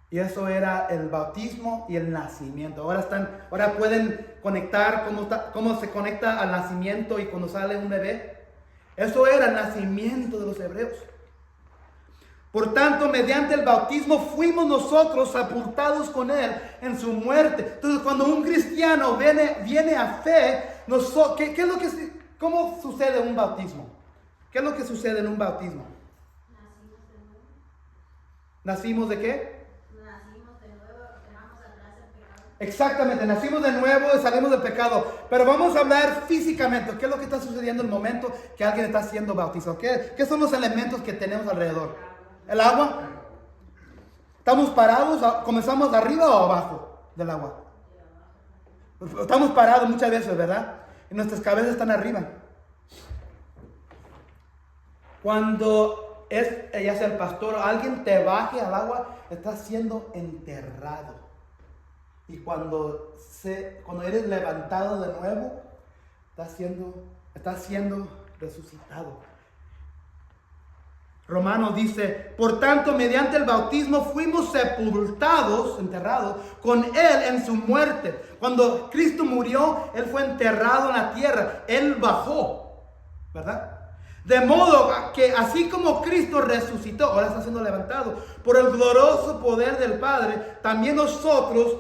Y eso era el bautismo y el nacimiento. Ahora pueden conectar cómo se conecta al nacimiento y cuando sale un bebé. Eso era el nacimiento de los hebreos. Por tanto, mediante el bautismo fuimos nosotros sepultados con Él en su muerte. Entonces, cuando un cristiano viene a fe, ¿cómo sucede un bautismo? ¿Qué es lo que sucede en un bautismo? ¿Nacimos de qué? Exactamente, nacimos de nuevo y salimos del pecado. Pero vamos a hablar físicamente. ¿Qué es lo que está sucediendo en el momento que alguien está siendo bautizado? ¿Qué son los elementos que tenemos alrededor? ¿El agua? ¿Estamos parados? ¿Comenzamos de arriba o abajo del agua? Estamos parados muchas veces, ¿verdad? Y nuestras cabezas están arriba. Cuando ya sea el pastor o alguien te baje al agua, estás siendo enterrado. Y cuando eres levantado de nuevo, estás siendo resucitado. Romanos dice, por tanto, mediante el bautismo fuimos sepultados, enterrados, con Él en su muerte. Cuando Cristo murió, Él fue enterrado en la tierra. Él bajó, ¿verdad? De modo que así como Cristo resucitó, ahora está siendo levantado por el glorioso poder del Padre, también nosotros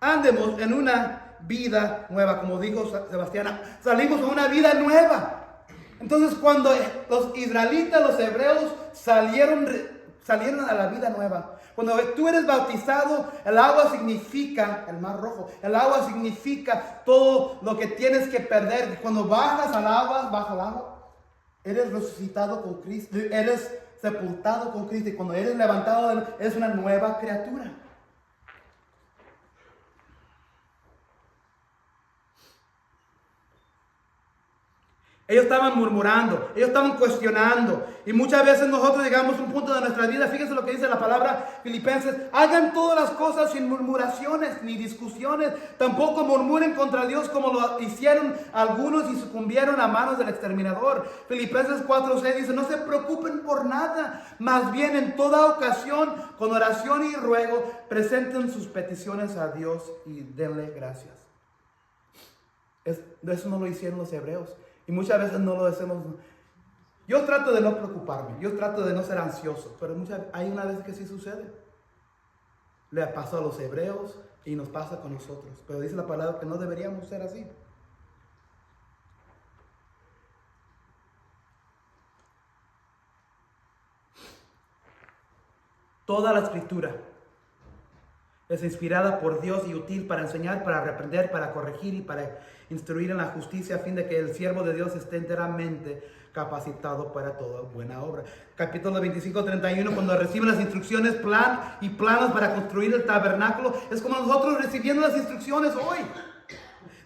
andemos en una vida nueva, como dijo Sebastián, salimos a una vida nueva. Entonces cuando los israelitas, los hebreos salieron a la vida nueva. Cuando tú eres bautizado, el agua significa el mar rojo. El agua significa todo lo que tienes que perder. Cuando bajas al agua, bajo el agua, eres resucitado con Cristo, eres sepultado con Cristo. Y cuando eres levantado, eres una nueva criatura. Ellos estaban murmurando, ellos estaban cuestionando. Y muchas veces nosotros llegamos a un punto de nuestra vida, fíjense lo que dice la palabra Filipenses: hagan todas las cosas sin murmuraciones ni discusiones. Tampoco murmuren contra Dios como lo hicieron algunos y sucumbieron a manos del exterminador. Filipenses 4:6 dice: no se preocupen por nada, más bien en toda ocasión, con oración y ruego, presenten sus peticiones a Dios y denle gracias. Eso no lo hicieron los hebreos. Y muchas veces no lo hacemos. Yo trato de no preocuparme, yo trato de no ser ansioso, pero hay una vez que sí sucede. Le pasó a los hebreos y nos pasa con nosotros. Pero dice la palabra que no deberíamos ser así. Toda la escritura es inspirada por Dios y útil para enseñar, para reprender, para corregir y para instruir en la justicia, a fin de que el siervo de Dios esté enteramente capacitado para toda buena obra. Capítulo 25:31, cuando reciben las instrucciones, planos para construir el tabernáculo, es como nosotros recibiendo las instrucciones hoy.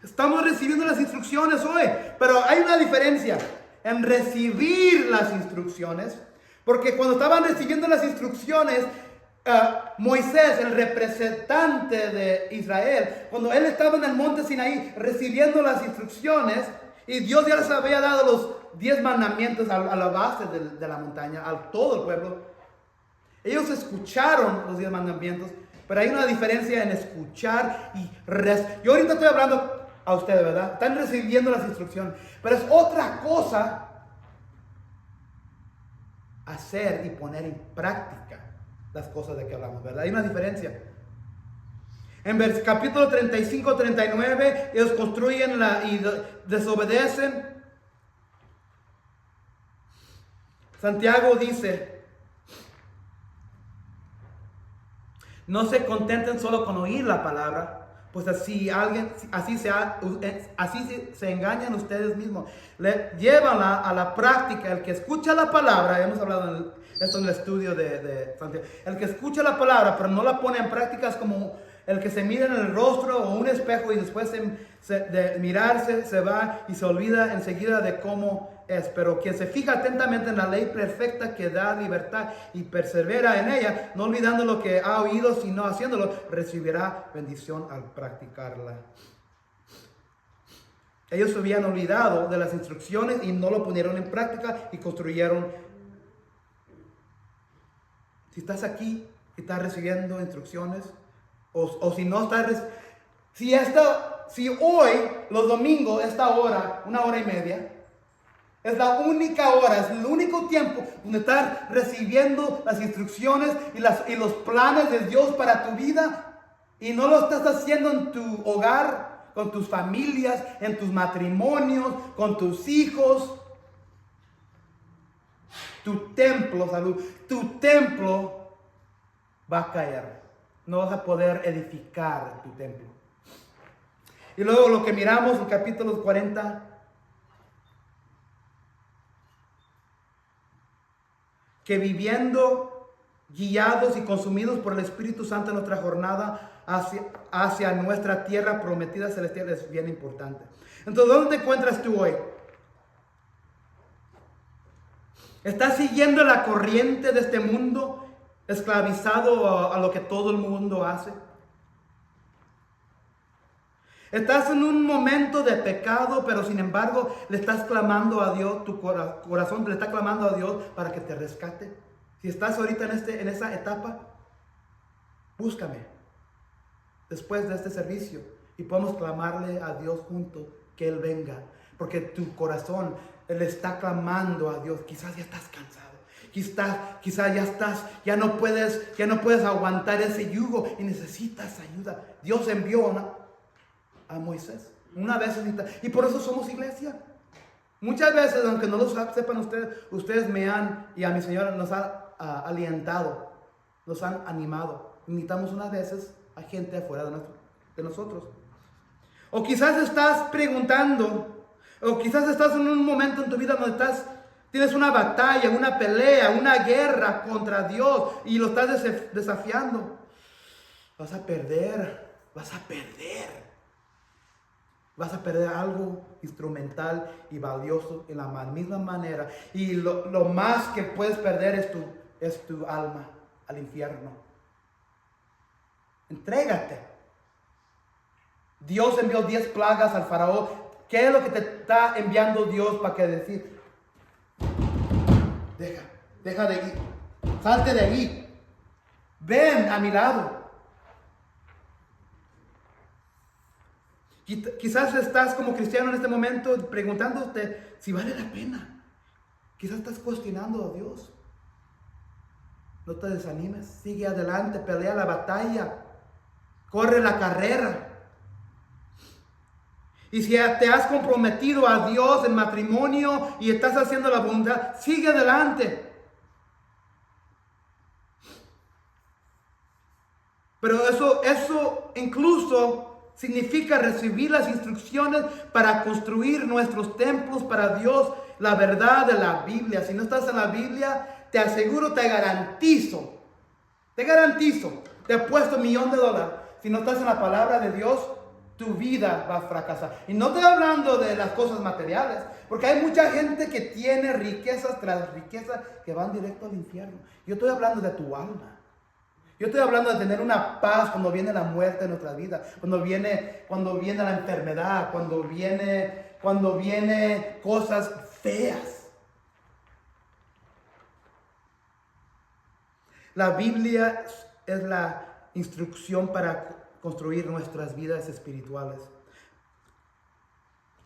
Estamos recibiendo las instrucciones hoy, pero hay una diferencia en recibir las instrucciones, porque cuando estaban recibiendo las instrucciones, Moisés, el representante de Israel, cuando él estaba en el monte Sinaí recibiendo las instrucciones, y Dios ya les había dado los 10 mandamientos a la base de la montaña, a todo el pueblo, ellos escucharon los 10 mandamientos, pero hay una diferencia en escuchar y yo ahorita estoy hablando a ustedes, ¿verdad? Están recibiendo las instrucciones, pero es otra cosa hacer y poner en práctica las cosas de que hablamos, ¿verdad? Hay una diferencia. En capítulo 35-39, ellos construyen y desobedecen. Santiago dice: no se contenten solo con oír la palabra, pues así se engañan ustedes mismos. Llévanla a la práctica. El que escucha la palabra, hemos hablado esto en el estudio de Santiago, el que escucha la palabra pero no la pone en práctica es como el que se mira en el rostro o un espejo y después de mirarse se va y se olvida enseguida de cómo es. Pero quien se fija atentamente en la ley perfecta que da libertad y persevera en ella, no olvidando lo que ha oído sino haciéndolo, recibirá bendición al practicarla. Ellos se habían olvidado de las instrucciones y no lo pusieron en práctica y construyeron. Si estás aquí y estás recibiendo instrucciones, o si no estás, si hoy, los domingos, esta hora, 1 hora y media, es la única hora, es el único tiempo donde estás recibiendo las instrucciones y los planes de Dios para tu vida, y no lo estás haciendo en tu hogar, con tus familias, en tus matrimonios, con tus hijos, tu templo, tu templo va a caer. No vas a poder edificar tu templo. Y luego lo que miramos en capítulos 40, que viviendo guiados y consumidos por el Espíritu Santo en nuestra jornada hacia nuestra tierra prometida celestial, es bien importante. Entonces, ¿dónde te encuentras tú hoy? ¿Estás siguiendo la corriente de este mundo, esclavizado a lo que todo el mundo hace? Estás en un momento de pecado, pero sin embargo le estás clamando a Dios, tu corazón le está clamando a Dios para que te rescate. Si estás ahorita en esa etapa, búscame después de este servicio y podemos clamarle a Dios juntos que Él venga. Porque tu corazón le está clamando a Dios. Quizás ya estás cansado. Quizás ya no puedes aguantar ese yugo y necesitas ayuda. Dios envió a Moisés una vez y por eso somos iglesia. Muchas veces, aunque no lo sepan ustedes me han, y a mi Señora nos han alientado, nos han animado. Invitamos unas veces a gente afuera de nosotros. O quizás estás preguntando, o quizás estás en un momento en tu vida donde tienes una batalla, una pelea, una guerra contra Dios y lo estás desafiando. Vas a perder. Vas a perder algo instrumental y valioso en la misma manera. Y lo más que puedes perder es tu alma al infierno. Entrégate. Dios envió 10 plagas al faraón. ¿Qué es lo que te está enviando Dios para que decir? Deja de ir. Salte de ahí. Ven a mi lado. Quizás estás como cristiano en este momento preguntándote si vale la pena. Quizás estás cuestionando a Dios. No te desanimes. Sigue adelante. Pelea la batalla. Corre la carrera. Y si te has comprometido a Dios en matrimonio y estás haciendo la voluntad, sigue adelante. Pero eso incluso significa recibir las instrucciones para construir nuestros templos para Dios, la verdad de la Biblia. Si no estás en la Biblia, te aseguro, te garantizo, te he puesto $1,000,000. Si no estás en la palabra de Dios, tu vida va a fracasar. Y no estoy hablando de las cosas materiales, porque hay mucha gente que tiene riquezas tras riquezas que van directo al infierno. Yo estoy hablando de tu alma. Yo estoy hablando de tener una paz cuando viene la muerte en nuestra vida, cuando viene la enfermedad, cuando viene cosas feas. La Biblia es la instrucción para construir nuestras vidas espirituales.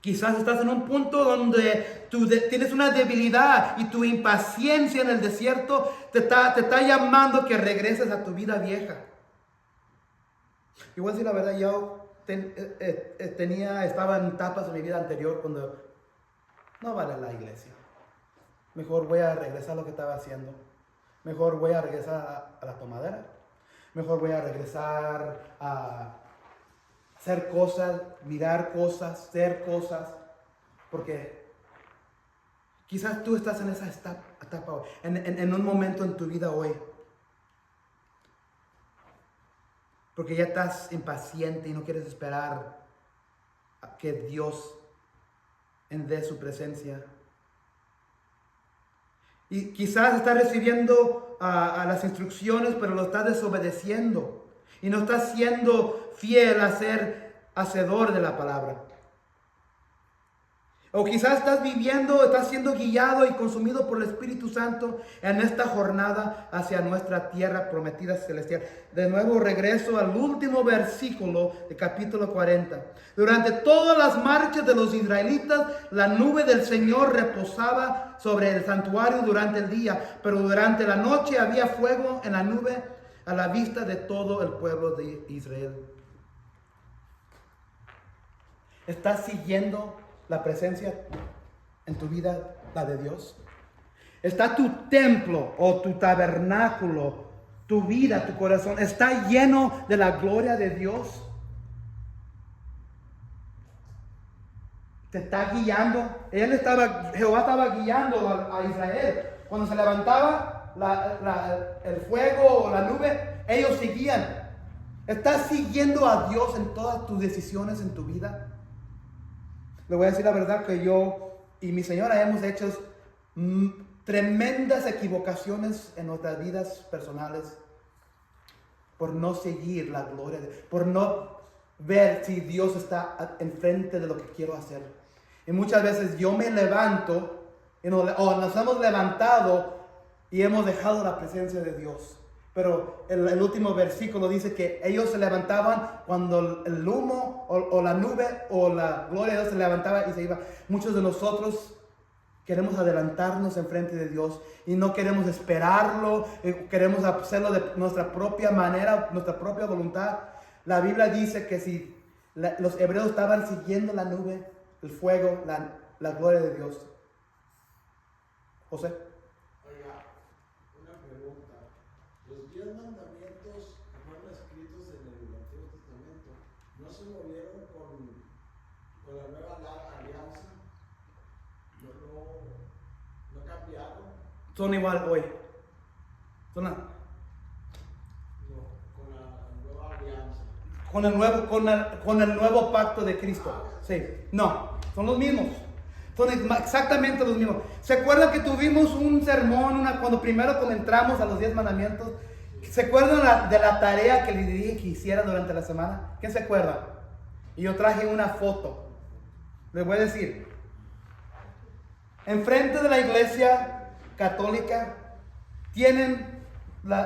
Quizás estás en un punto donde tú tienes una debilidad y tu impaciencia en el desierto te está llamando que regreses a tu vida vieja. Y voy a decir la verdad, yo estaba en etapas de mi vida anterior cuando no vale la iglesia. Mejor voy a regresar a lo que estaba haciendo. Mejor voy a regresar a la tomadera. Mejor voy a regresar a hacer cosas, mirar cosas, ser cosas. Porque quizás tú estás en esa etapa hoy, en un momento en tu vida hoy. Porque ya estás impaciente y no quieres esperar a que Dios dé su presencia. Y quizás estás recibiendo a las instrucciones, pero lo estás desobedeciendo. Y no estás siendo fiel a ser hacedor de la palabra. O quizás estás siendo guiado y consumido por el Espíritu Santo en esta jornada hacia nuestra tierra prometida celestial. De nuevo regreso al último versículo de capítulo 40. Durante todas las marchas de los israelitas, la nube del Señor reposaba sobre el santuario durante el día, pero durante la noche había fuego en la nube a la vista de todo el pueblo de Israel. ¿Estás siguiendo la presencia en tu vida, la de Dios? ¿Está tu templo o tu tabernáculo, tu vida, tu corazón, está lleno de la gloria de Dios? ¿Te está guiando? Jehová estaba guiando a Israel. Cuando se levantaba el fuego o la nube, ellos seguían. ¿Estás siguiendo a Dios en todas tus decisiones en tu vida? Le voy a decir la verdad que yo y mi señora hemos hecho tremendas equivocaciones en nuestras vidas personales por no seguir la gloria de Dios, por no ver si Dios está enfrente de lo que quiero hacer. Y muchas veces yo me levanto o nos hemos levantado y hemos dejado la presencia de Dios. Pero el último versículo dice que ellos se levantaban cuando el humo o la nube o la gloria de Dios se levantaba y se iba. Muchos de nosotros queremos adelantarnos enfrente de Dios y no queremos esperarlo, queremos hacerlo de nuestra propia manera, nuestra propia voluntad. La Biblia dice que si los hebreos estaban siguiendo la nube, el fuego, la gloria de Dios. José. Oiga, una pregunta. Los 10 mandamientos que fueron escritos en el Antiguo Testamento, ¿no se movieron con la nueva alianza? ¿No cambiaron? Son igual hoy. Son No, con la nueva alianza. con el nuevo pacto de Cristo. Sí, no, son los mismos. Son exactamente los mismos. ¿Se acuerdan que tuvimos un sermón cuando primero entramos a los 10 mandamientos? ¿Se acuerdan de la tarea que les dije que hicieran durante la semana? ¿Quién se acuerda? Y yo traje una foto. Les voy a decir. Enfrente de la iglesia católica tienen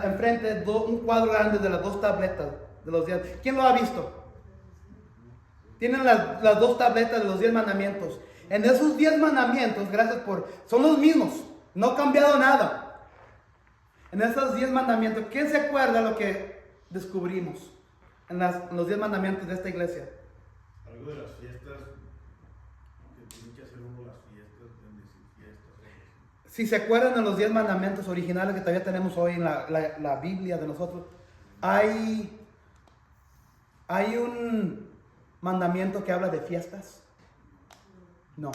enfrente un cuadro grande de las 2 tabletas de los 10. ¿Quién lo ha visto? Tienen las 2 tabletas de los 10 mandamientos. En esos 10 mandamientos, son los mismos, no ha cambiado nada. En esos 10 mandamientos, ¿quién se acuerda lo que descubrimos en los 10 mandamientos de esta iglesia? Algo de las fiestas, que tienen que hacer uno las fiestas, bendecir fiestas. Si se acuerdan de los 10 mandamientos originales que todavía tenemos hoy en la Biblia de nosotros, hay un mandamiento que habla de fiestas. No.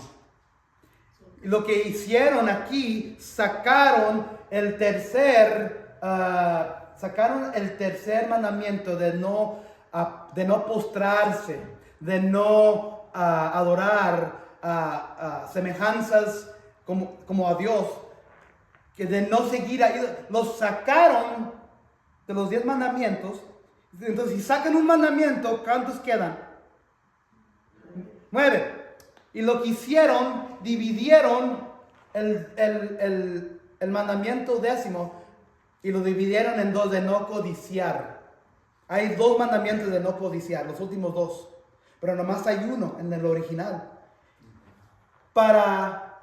Lo que hicieron aquí, sacaron el tercer mandamiento de no postrarse, de no adorar semejanzas como a Dios, que de no seguir a Dios. Los sacaron de los 10 mandamientos. Entonces, si sacan un mandamiento, ¿cuántos quedan? 9. Y lo que hicieron, dividieron el mandamiento 10º y lo dividieron en 2 de no codiciar. Hay 2 mandamientos de no codiciar, los últimos 2. Pero nomás hay uno en el original. Para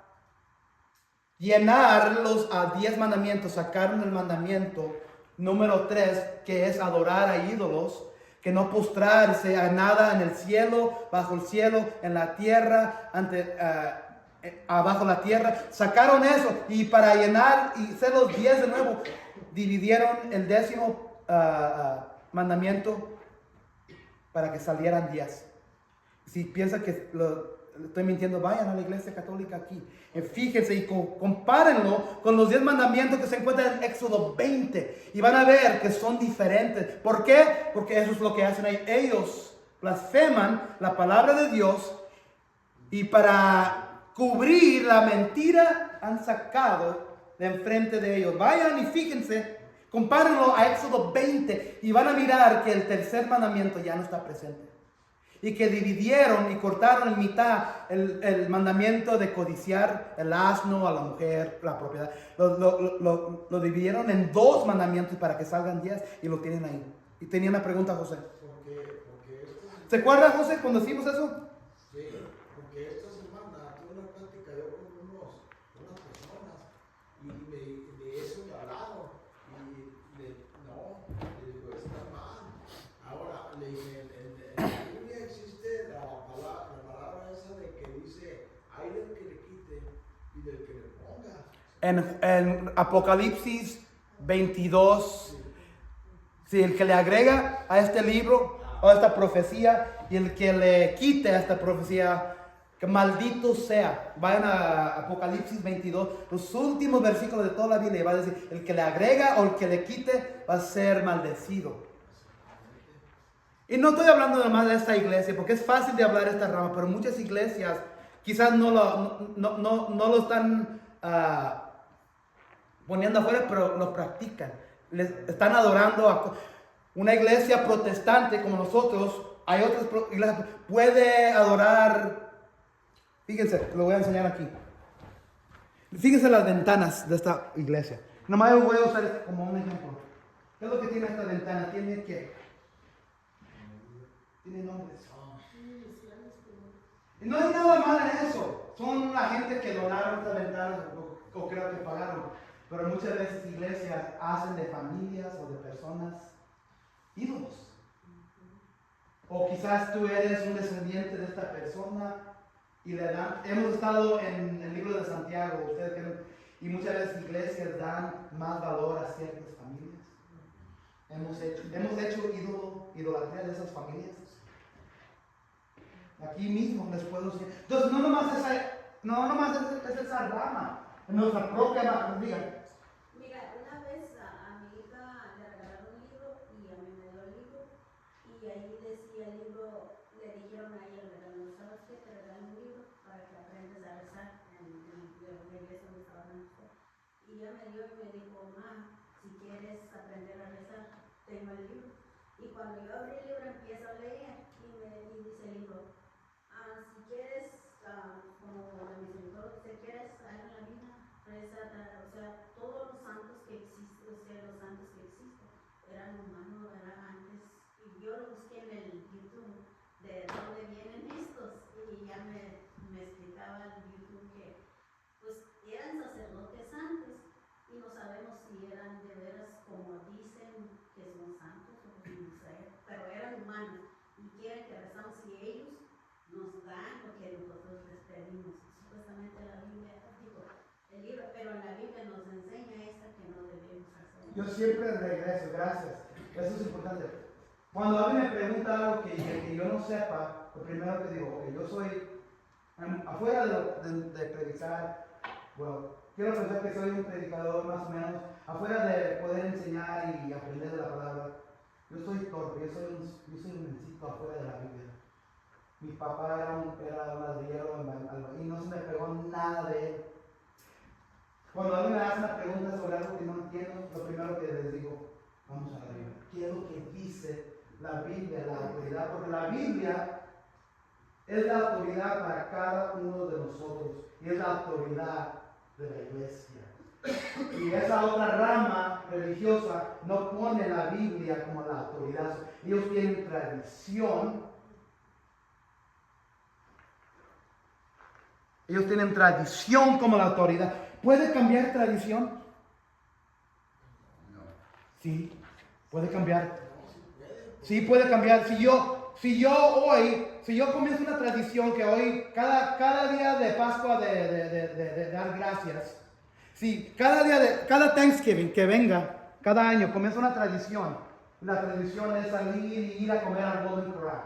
llenarlos a 10 mandamientos, sacaron el mandamiento número 3, que es adorar a ídolos. Que no postrarse a nada en el cielo, bajo el cielo, en la tierra, abajo la tierra. Sacaron eso y para llenar y ser los 10 de nuevo, dividieron el 10º mandamiento para que salieran 10. Si piensan que estoy mintiendo, vayan a la iglesia católica aquí. Fíjense y compárenlo con los 10 mandamientos que se encuentran en Éxodo 20 y van a ver que son diferentes. ¿Por qué? Porque eso es lo que hacen ellos. Blasfeman la palabra de Dios y para cubrir la mentira han sacado de enfrente de ellos. Vayan y fíjense, compárenlo a Éxodo 20 y van a mirar que el tercer mandamiento ya no está presente. Y que dividieron y cortaron en mitad el mandamiento de codiciar el asno, a la mujer, la propiedad. Lo dividieron en 2 mandamientos para que salgan 10 y lo tienen ahí. Y tenía una pregunta, José. ¿Se acuerda, José, cuando hicimos eso? Sí, porque esta semana tuve una plática yo con unas personas y de eso me hablaron. Y le digo, está mal. Ahora, le dije, en la Biblia existe la palabra esa de que dice, hay del que le quite y del que le ponga. En Apocalipsis 22, si el que le agrega a este libro o a esta profecía y el que le quite a esta profecía, que maldito sea. Vayan a Apocalipsis 22, los últimos versículos de toda la Biblia, va a decir, el que le agrega o el que le quite va a ser maldecido. Y no estoy hablando nada más de esta iglesia, porque es fácil de hablar de esta rama, pero muchas iglesias quizás no lo están poniendo afuera, pero lo practican. Les están adorando a una iglesia protestante como nosotros. Hay otras iglesias, puede adorar. Fíjense, lo voy a enseñar aquí. Fíjense las ventanas de esta iglesia. Nomás voy a usar esto como un ejemplo. ¿Qué es lo que tiene esta ventana? Tiene que. Tiene nombres. Y no hay nada malo en eso. Son la gente que donaron estas ventanas o creo que pagaron. Pero muchas veces iglesias hacen de familias o de personas ídolos. O quizás tú eres un descendiente de esta persona y le dan. Hemos estado en el libro de Santiago, ustedes creen, y muchas veces iglesias dan más valor a ciertas familias. Hemos hecho idolatría de esas familias. Aquí mismo les puedo decir. Entonces, no nomás es esa rama, en nuestra propia rama. Mira, una vez a mi hija le regalaron un libro y a mí me dio el libro y ahí decía el libro, le dijeron a ella, ¿sabes qué? Te regalo un libro para que aprendas a rezar en la iglesia donde trabajan usted. Y ella me dio y me dijo, ma, si quieres aprender a rezar, tengo el libro. Y cuando yo abrí el libro empiezo a leer y dice el libro, si quieres, como de misericordia, si quieres algo en la vida, reza, o sea, todos los santos que existen, o sea, los santos que existen, eran humanos, eran antes, y yo lo busqué en el YouTube, de dónde vienen estos, y ya me explicaba el YouTube que, pues, eran sacerdotes antes, y no sabemos si eran de veras como dicen que son santos, o no sé, pero eran humanos, y quieren que rezamos, y ellos nos dan lo que nosotros les pedimos. Supuestamente la Biblia, digo, el libro, pero en la Biblia nos enseña esta que no debemos hacer. Yo siempre regreso, gracias. Eso es importante. Cuando alguien me pregunta algo que yo no sepa, lo primero que digo, que yo soy, afuera de predicar, bueno, quiero pensar que soy un predicador más o menos, afuera de poder enseñar y aprender de la palabra, yo soy torpe, yo soy un mencito afuera de la Biblia. Mi papá era un ladrillero y no se me pegó nada de él. Cuando alguien me hace una pregunta sobre algo que no entiendo, lo primero que les digo, vamos a la Biblia. ¿Qué es lo que dice la Biblia, la autoridad? Porque la Biblia es la autoridad para cada uno de nosotros y es la autoridad de la iglesia. Y esa otra rama religiosa no pone la Biblia como la autoridad. Ellos tienen tradición. Ellos tienen tradición como la autoridad. ¿Puede cambiar tradición? No. Sí, puede cambiar. Sí, puede cambiar. Si yo comienzo una tradición que hoy, cada día de Pascua de dar gracias. Sí, cada Thanksgiving que venga, cada año, comienza una tradición. La tradición es salir y ir a comer al Golden Corral.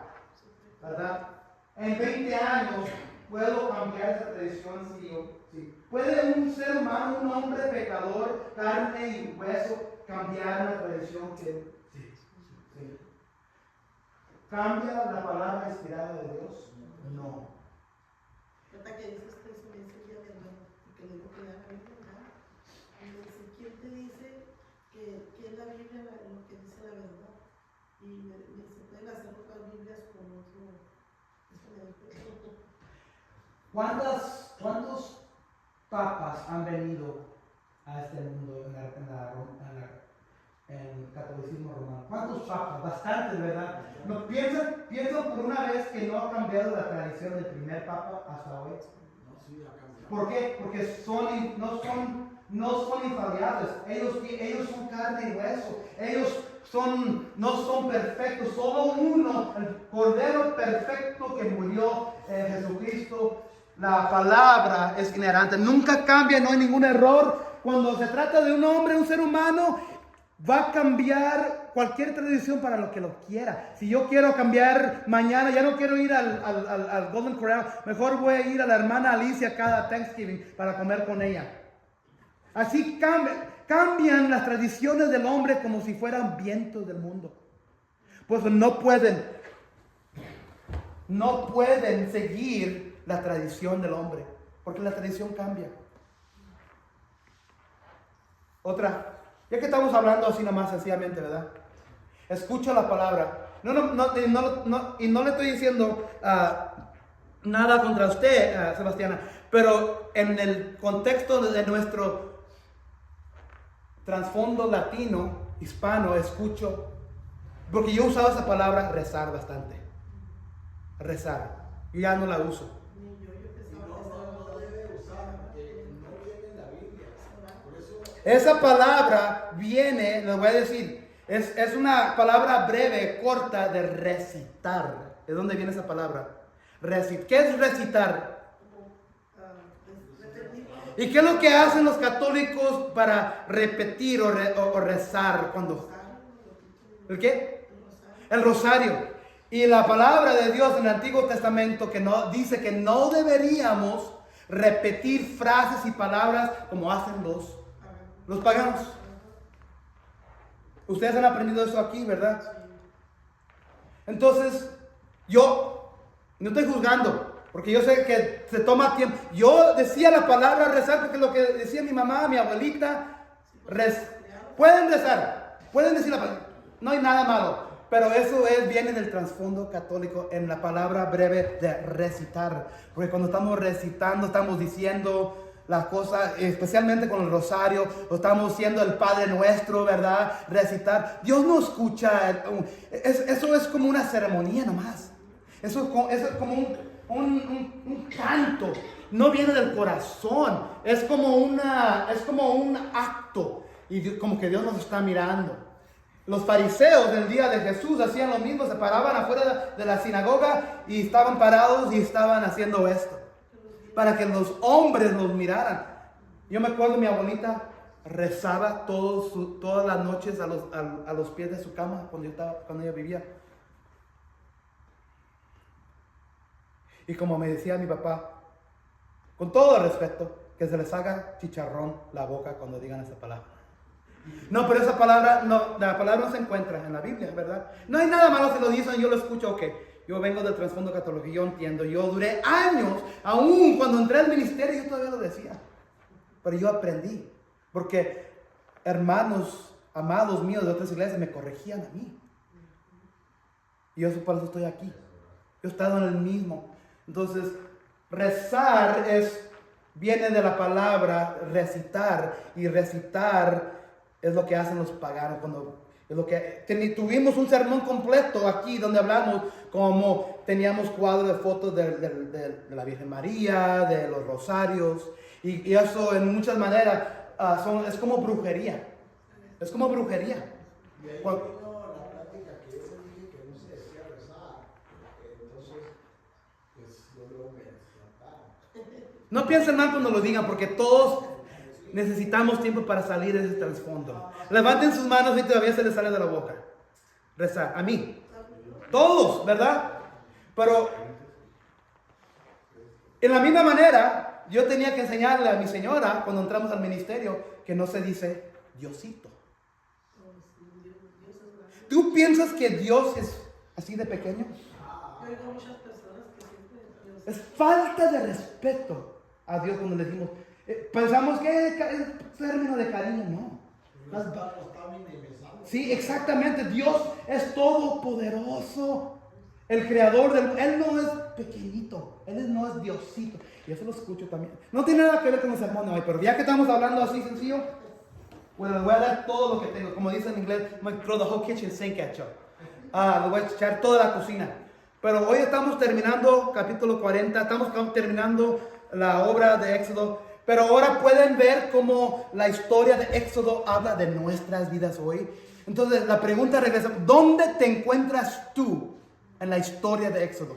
¿Verdad? En 20 años puedo cambiar esa tradición sí. ¿Puede un ser humano, un hombre pecador, carne y hueso, cambiar una tradición que sí? ¿Cambia la palabra inspirada de Dios? No. Hasta que dices que eso dice ya verdad, que le digo que ya la Biblia, ¿verdad? Y me dice, ¿quién te dice que es la Biblia lo que dice la verdad? Y me dice, pueden hacer otras Biblias con otro. Eso me dijo. ¿Cuántos papas han venido a este mundo en el catolicismo romano? ¿Cuántos papas? Bastantes, ¿verdad? ¿No piensan por una vez que no ha cambiado la tradición del primer papa hasta hoy? No, sí, ha cambiado. ¿Por qué? Porque no son infalibles. Ellos son carne y hueso. Ellos no son perfectos. Solo uno, el Cordero perfecto que murió, Jesucristo. La palabra es inerrante, nunca cambia, no hay ningún error. Cuando se trata de un hombre, un ser humano, va a cambiar cualquier tradición para lo que lo quiera. Si yo quiero cambiar mañana, ya no quiero ir al Golden Corral, mejor voy a ir a la hermana Alicia cada Thanksgiving para comer con ella. Así cambian las tradiciones del hombre como si fueran vientos del mundo. Pues no pueden seguir la tradición del hombre, porque la tradición cambia. Otra, ya que estamos hablando así nomás sencillamente, ¿verdad? Escucha la palabra. y no le estoy diciendo nada contra usted, Sebastiana, pero en el contexto de nuestro trasfondo latino, hispano, escucho, porque yo usaba esa palabra rezar bastante. Rezar. Yo ya no la uso. Ni yo Y pensaba no, que estaba no debe usar, porque no viene en la Biblia. Por eso Esa palabra viene, les voy a decir, es una palabra breve, corta de recitar. ¿De dónde viene esa palabra? ¿Qué es recitar? repetir. ¿Y qué es lo que hacen los católicos para repetir o rezar cuando? ¿El qué? El rosario. Y la palabra de Dios en el Antiguo Testamento que no, dice que no deberíamos repetir frases y palabras como hacen los paganos. Ustedes han aprendido eso aquí, ¿verdad? Entonces, yo no estoy juzgando, porque yo sé que se toma tiempo. Yo decía la palabra rezar porque lo que decía mi mamá, mi abuelita, pueden rezar, pueden decir la palabra, no hay nada malo, pero eso viene del trasfondo católico en la palabra breve de recitar, porque cuando estamos recitando, estamos diciendo las cosas, especialmente con el rosario, lo estamos diciendo el Padre Nuestro, ¿verdad? Recitar. Dios no escucha, eso es como una ceremonia nomás. Eso es como un canto, no viene del corazón, es como un acto, y como que Dios nos está mirando. Los fariseos del día de Jesús hacían lo mismo, se paraban afuera de la sinagoga y estaban parados y estaban haciendo esto, para que los hombres los miraran. Yo me acuerdo, mi abuelita rezaba todas las noches a los pies de su cama cuando ella vivía. Y como me decía mi papá, con todo el respeto, que se les haga chicharrón la boca cuando digan esa palabra. No, pero esa palabra, la palabra no se encuentra en la Biblia, ¿verdad? No hay nada malo si lo dicen, yo lo escucho, ok. Yo vengo del trasfondo católico, yo entiendo. Yo duré años, aún cuando entré al ministerio, yo todavía lo decía. Pero yo aprendí, porque hermanos, amados míos de otras iglesias me corregían a mí. Y yo por eso estoy aquí. Yo he estado en el mismo. Entonces, rezar viene de la palabra recitar, y recitar es lo que hacen los paganos tuvimos un sermón completo aquí donde hablamos como teníamos cuadros de fotos de la Virgen María, de los rosarios, y eso en muchas maneras es como brujería. Es como brujería. Y ahí vino la plática que yo le dije que no se decía rezar. Entonces, pues yo luego me despertaron. No piensen mal cuando lo digan, porque todos necesitamos tiempo para salir de ese trasfondo. Levanten sus manos y todavía se les sale de la boca. Rezar. A mí. Todos, ¿verdad? Pero en la misma manera, yo tenía que enseñarle a mi señora cuando entramos al ministerio que no se dice Diosito. ¿Tú piensas que Dios es así de pequeño? Yo oigo muchas personas que siempre Es falta de respeto a Dios cuando le decimos, pensamos que es término de cariño, no. Sí, exactamente, Dios es todopoderoso, el creador Él no es pequeñito, Él no es Diosito. Y eso lo escucho también. No tiene nada que ver con el sermón de hoy, pero ya que estamos hablando así sencillo, bueno, les voy a dar todo lo que tengo. Como dicen en inglés, I'm going to throw the whole kitchen sink at you. Les voy a echar toda la cocina. Pero hoy estamos terminando capítulo 40, estamos terminando la obra de Éxodo. Pero ahora pueden ver cómo la historia de Éxodo habla de nuestras vidas hoy. Entonces la pregunta regresa, ¿dónde te encuentras tú en la historia de Éxodo?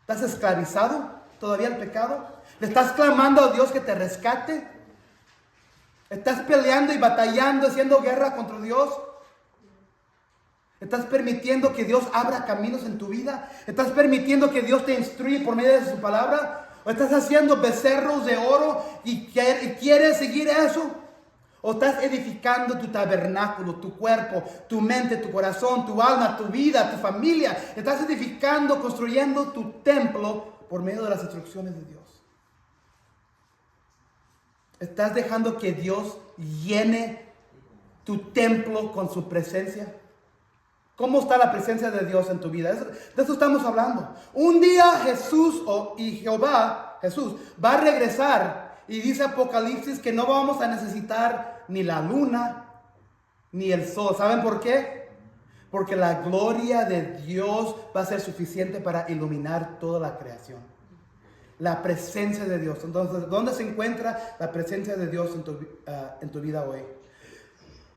¿Estás esclavizado todavía al pecado? ¿Le estás clamando a Dios que te rescate? ¿Estás peleando y batallando, haciendo guerra contra Dios? ¿Estás permitiendo que Dios abra caminos en tu vida? ¿Estás permitiendo que Dios te instruya por medio de su palabra? ¿O estás haciendo becerros de oro y quieres seguir eso? ¿O estás edificando tu tabernáculo, tu cuerpo, tu mente, tu corazón, tu alma, tu vida, tu familia? ¿Estás edificando, construyendo tu templo por medio de las instrucciones de Dios? ¿Estás dejando que Dios llene tu templo con su presencia? ¿Cómo está la presencia de Dios en tu vida? De eso estamos hablando. Un día Jesús y Jehová, Jesús, va a regresar y dice Apocalipsis que no vamos a necesitar ni la luna ni el sol. ¿Saben por qué? Porque la gloria de Dios va a ser suficiente para iluminar toda la creación. La presencia de Dios. Entonces, ¿dónde se encuentra la presencia de Dios en tu vida hoy?